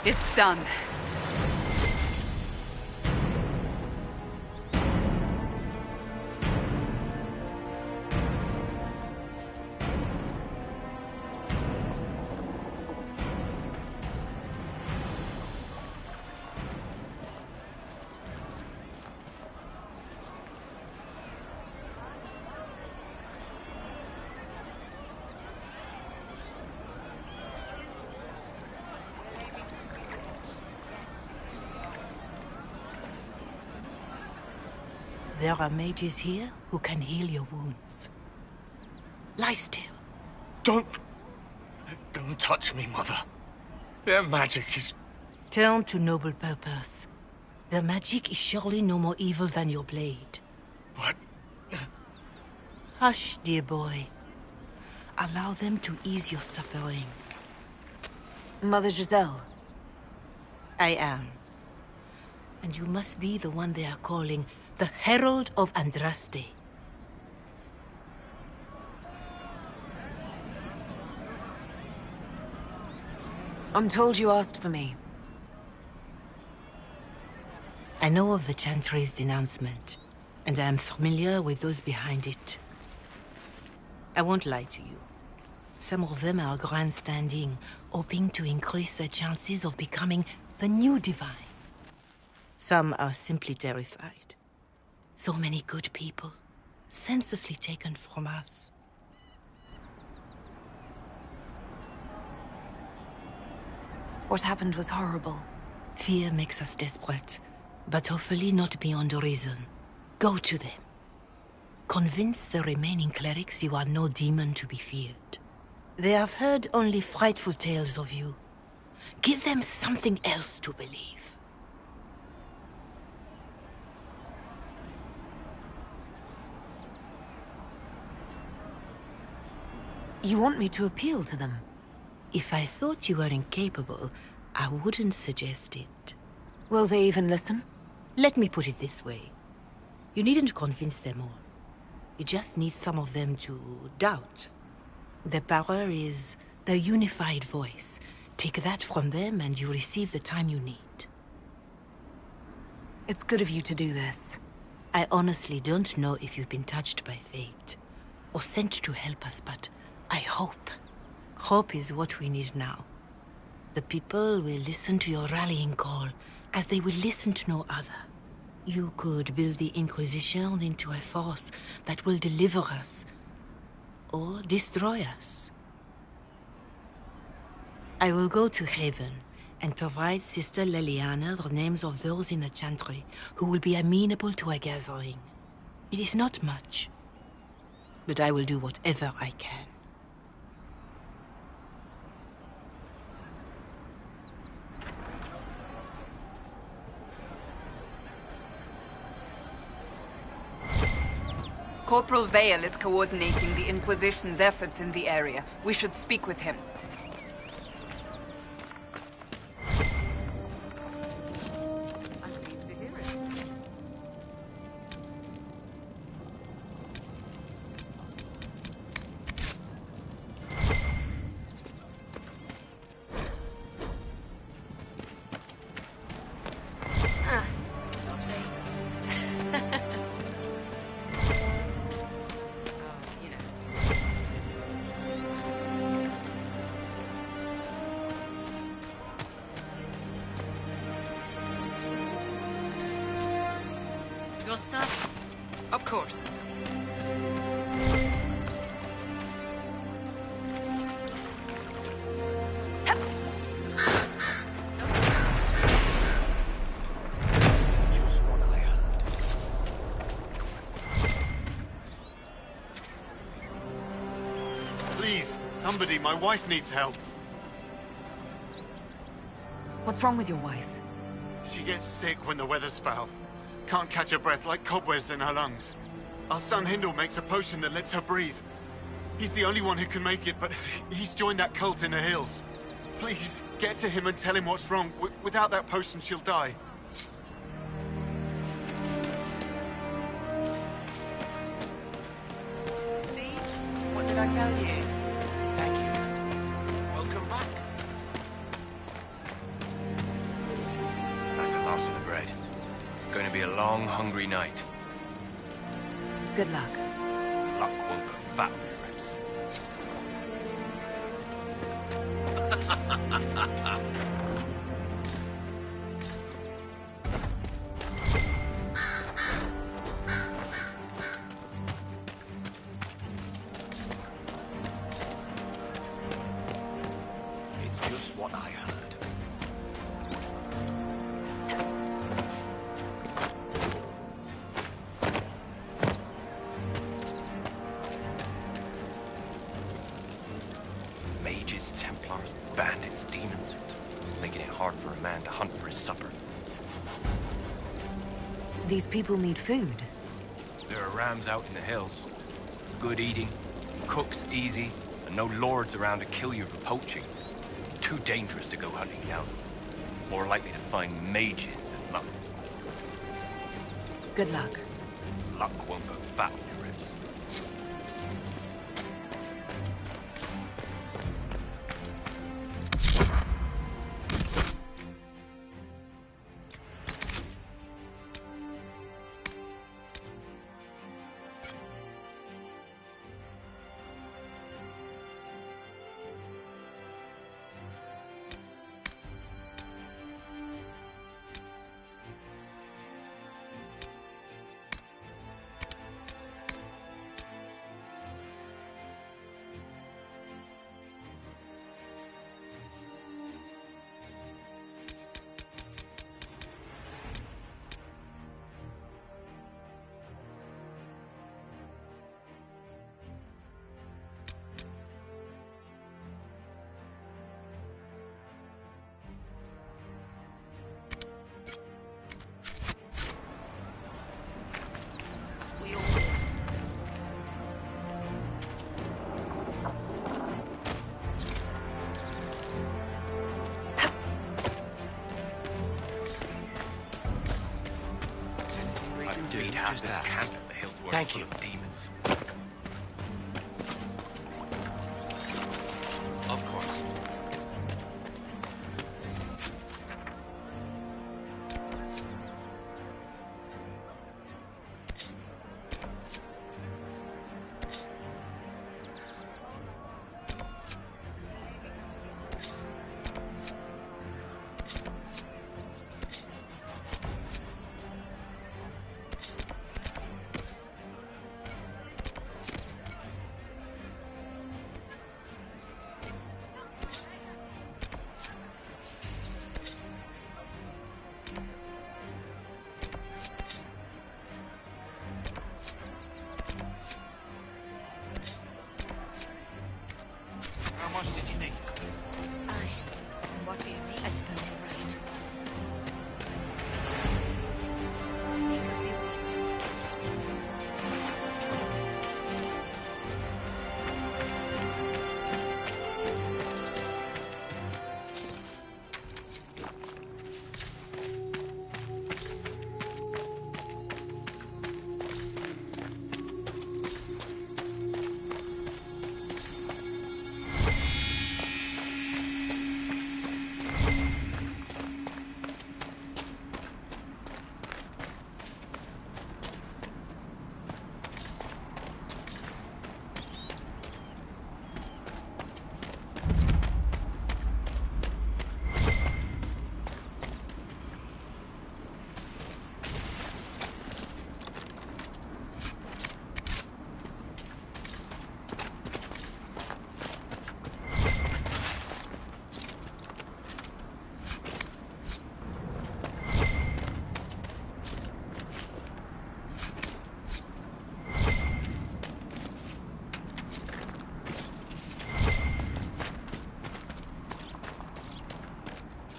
It's done. There are mages here who can heal your wounds. Lie still. Don't touch me, Mother. Their magic is... Turn to noble purpose. Their magic is surely no more evil than your blade. But... Hush, dear boy. Allow them to ease your suffering. Mother Giselle. I am. And you must be the one they are calling the Herald of Andraste. I'm told you asked for me. I know of the Chantry's denouncement, and I am familiar with those behind it. I won't lie to you. Some of them are grandstanding, hoping to increase their chances of becoming the new divine. Some are simply terrified. So many good people, senselessly taken from us. What happened was horrible. Fear makes us desperate, but hopefully not beyond reason. Go to them. Convince the remaining clerics you are no demon to be feared. They have heard only frightful tales of you. Give them something else to believe. You want me to appeal to them? If I thought you were incapable, I wouldn't suggest it. Will they even listen? Let me put it this way. You needn't convince them all. You just need some of them to doubt. Their power is their unified voice. Take that from them and you receive the time you need. It's good of you to do this. I honestly don't know if you've been touched by fate, or sent to help us, but I hope. Hope is what we need now. The people will listen to your rallying call, as they will listen to no other. You could build the Inquisition into a force that will deliver us, or destroy us. I will go to Haven and provide Sister Leliana the names of those in the Chantry who will be amenable to a gathering. It is not much, but I will do whatever I can. Corporal Vale is coordinating the Inquisition's efforts in the area. We should speak with him. Your son? Of course. Just what I heard. Please, somebody, my wife needs help. What's wrong with your wife? She gets sick when the weather's foul. Can't catch her breath, like cobwebs in her lungs. Our son Hindle makes a potion that lets her breathe. He's the only one who can make it, but he's joined that cult in the hills. Please, get to him and tell him what's wrong. Without that potion, she'll die. See? What did I tell you? Thank you. Welcome back. That's the last of the bread. Going to be a long, hungry night. Good luck. Luck won't put fat on your ribs. It's just what I heard. These people need food. There are rams out in the hills. Good eating, cooks easy, and no lords around to kill you for poaching. Too dangerous to go hunting down. More likely to find mages than luck. Good luck. Luck won't put fat on your ribs. Thank you. Demons. Of course. How much did you need? What do you mean? I suppose you're right. They could be with you.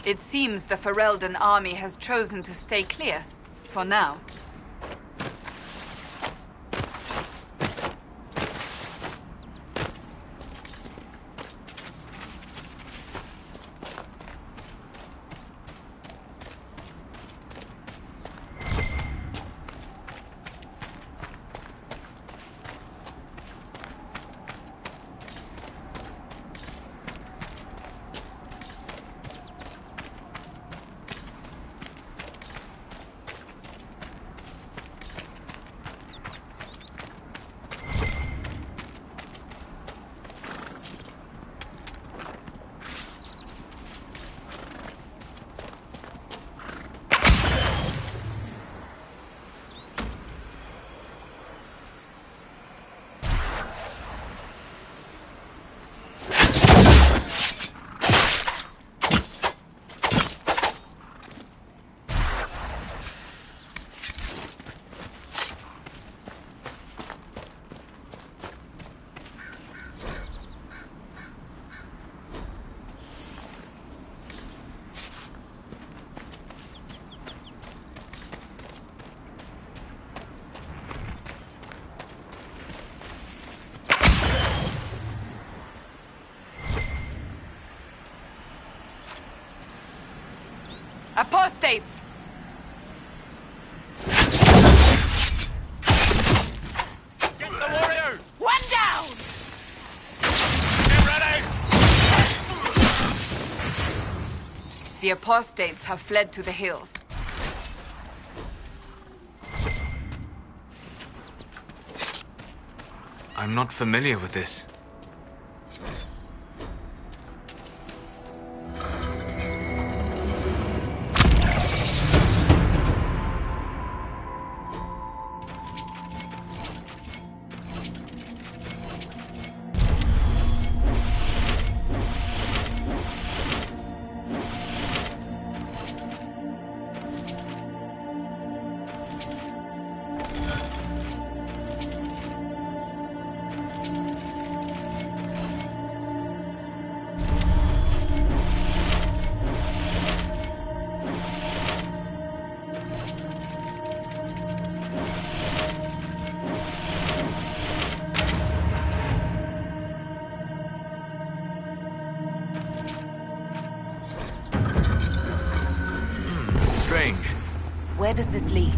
It seems the Ferelden army has chosen to stay clear, for now. The apostates have fled to the hills. I'm not familiar with this. Strange. Where does this lead?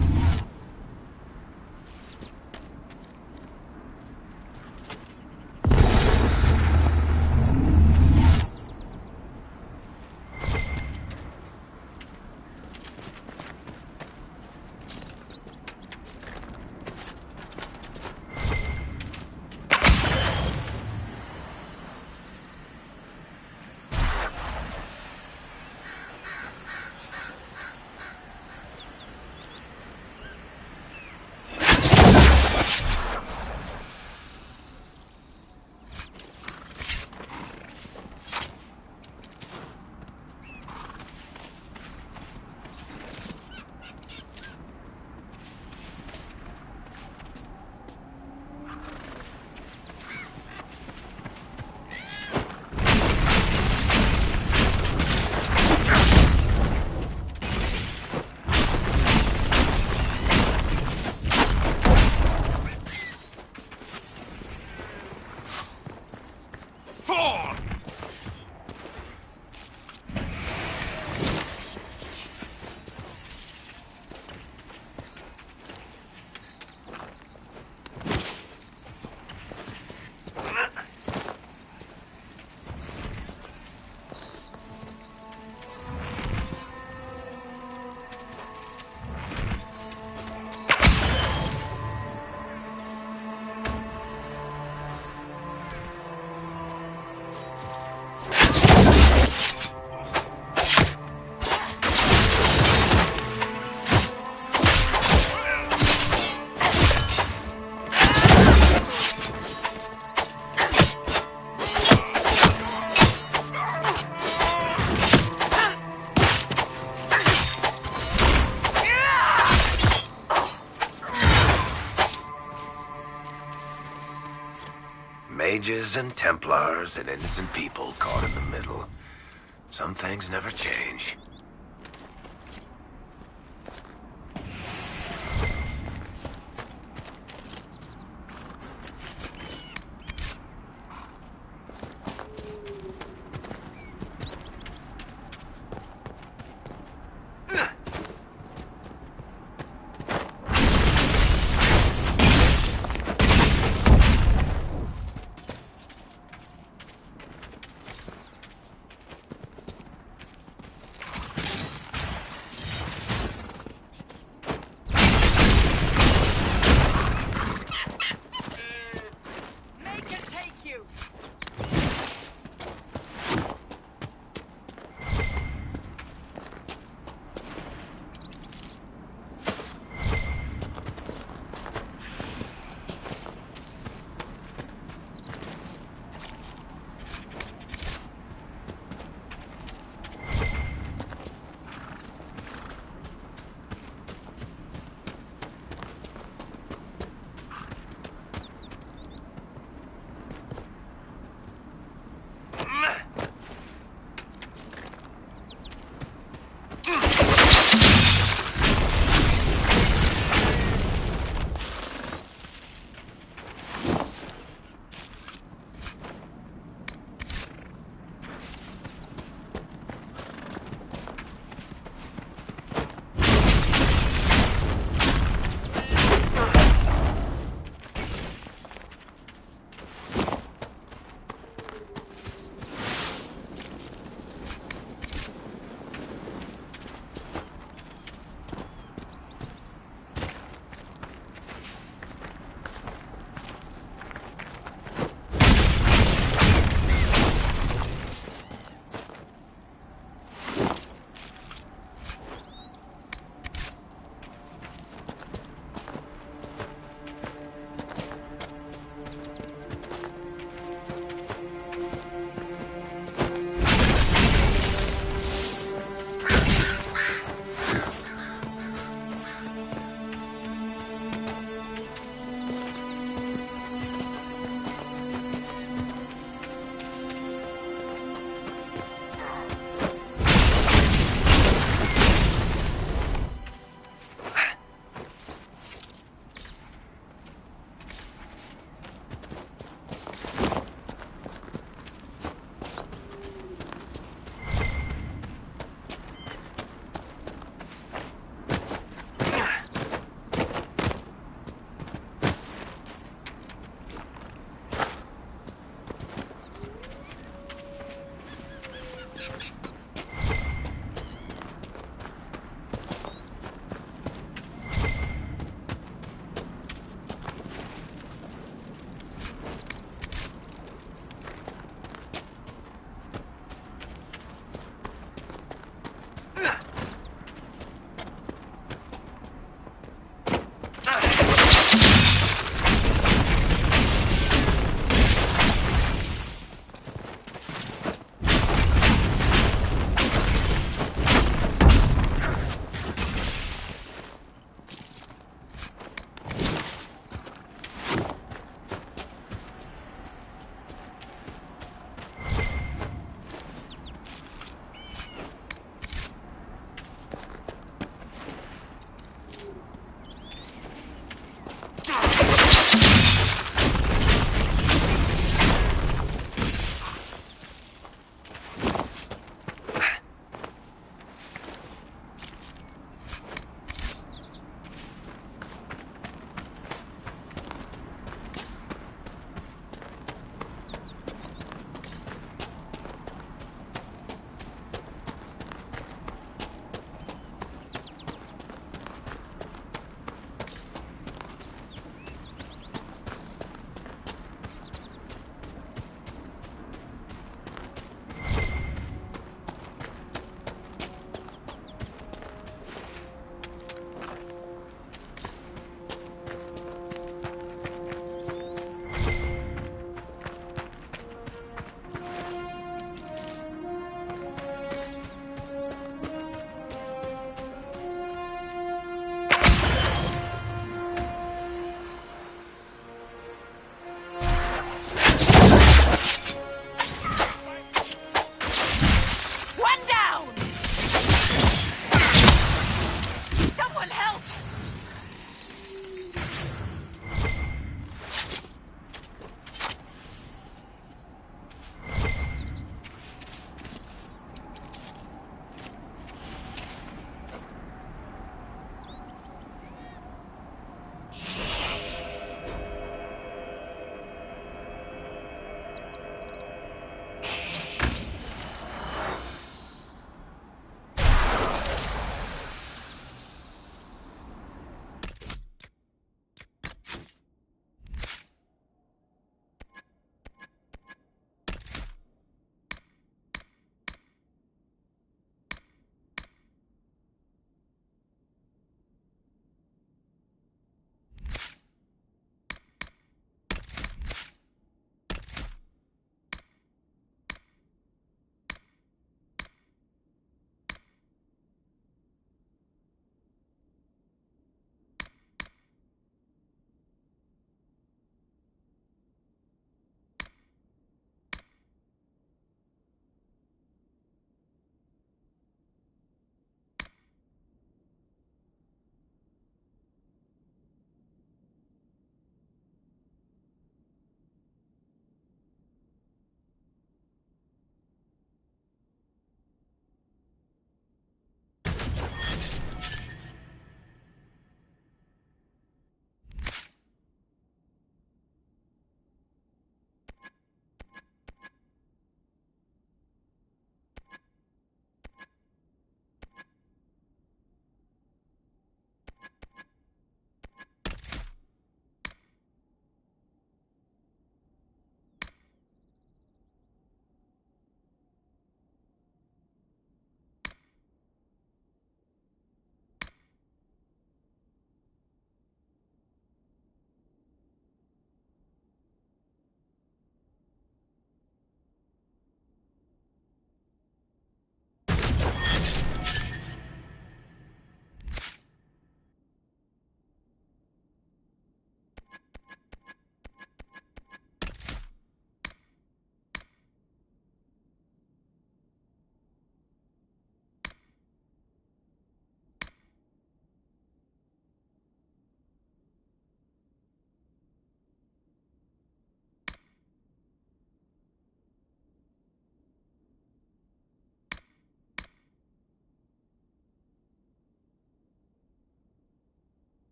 Mages and Templars and innocent people caught in the middle. Some things never change.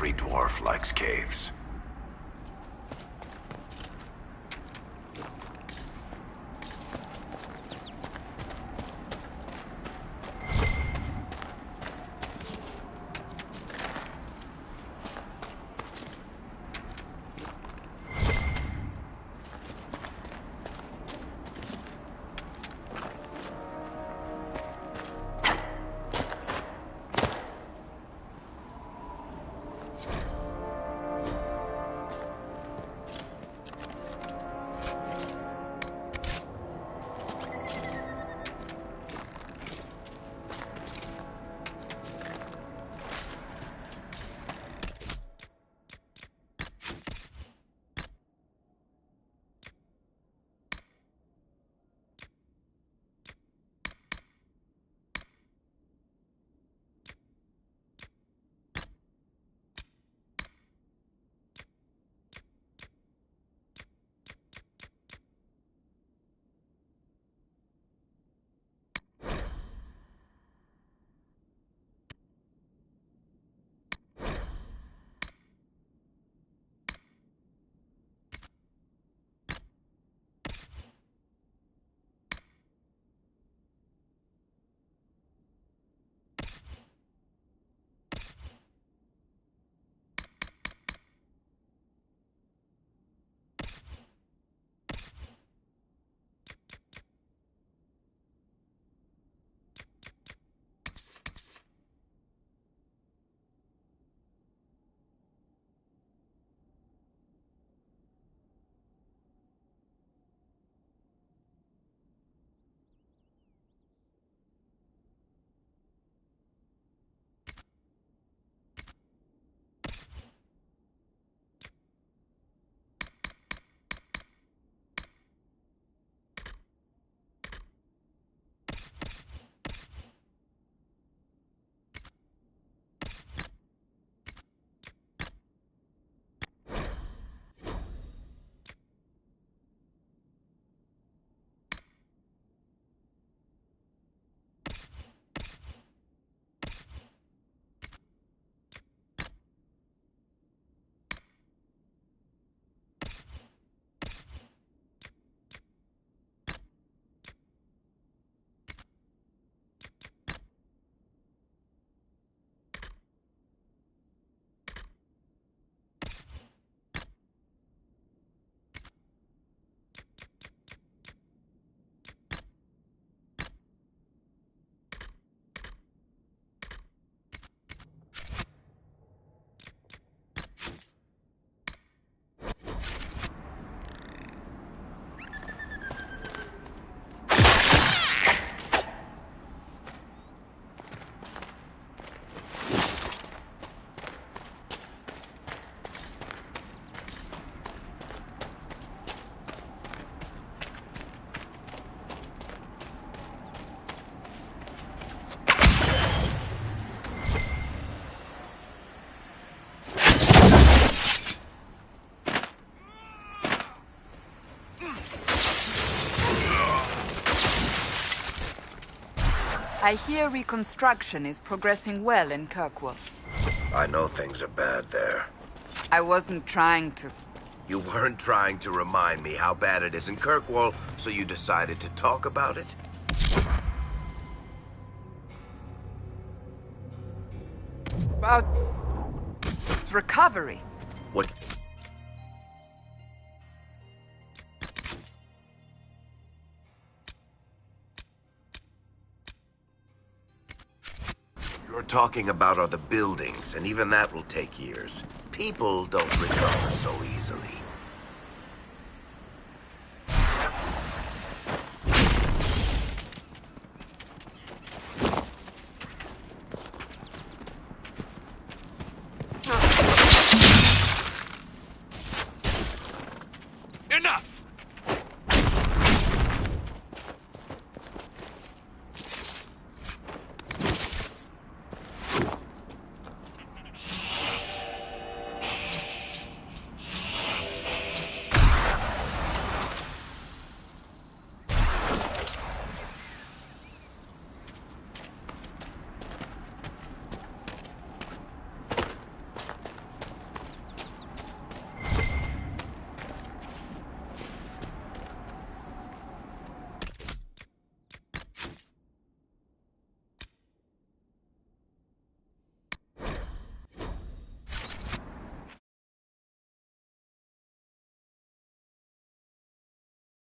Every dwarf likes caves. I hear reconstruction is progressing well in Kirkwall. I know things are bad there. I wasn't trying to... You weren't trying to remind me how bad it is in Kirkwall, so you decided to talk about it? About... recovery. What? You're talking about are the buildings, and even that will take years. People don't recover so easily. Enough!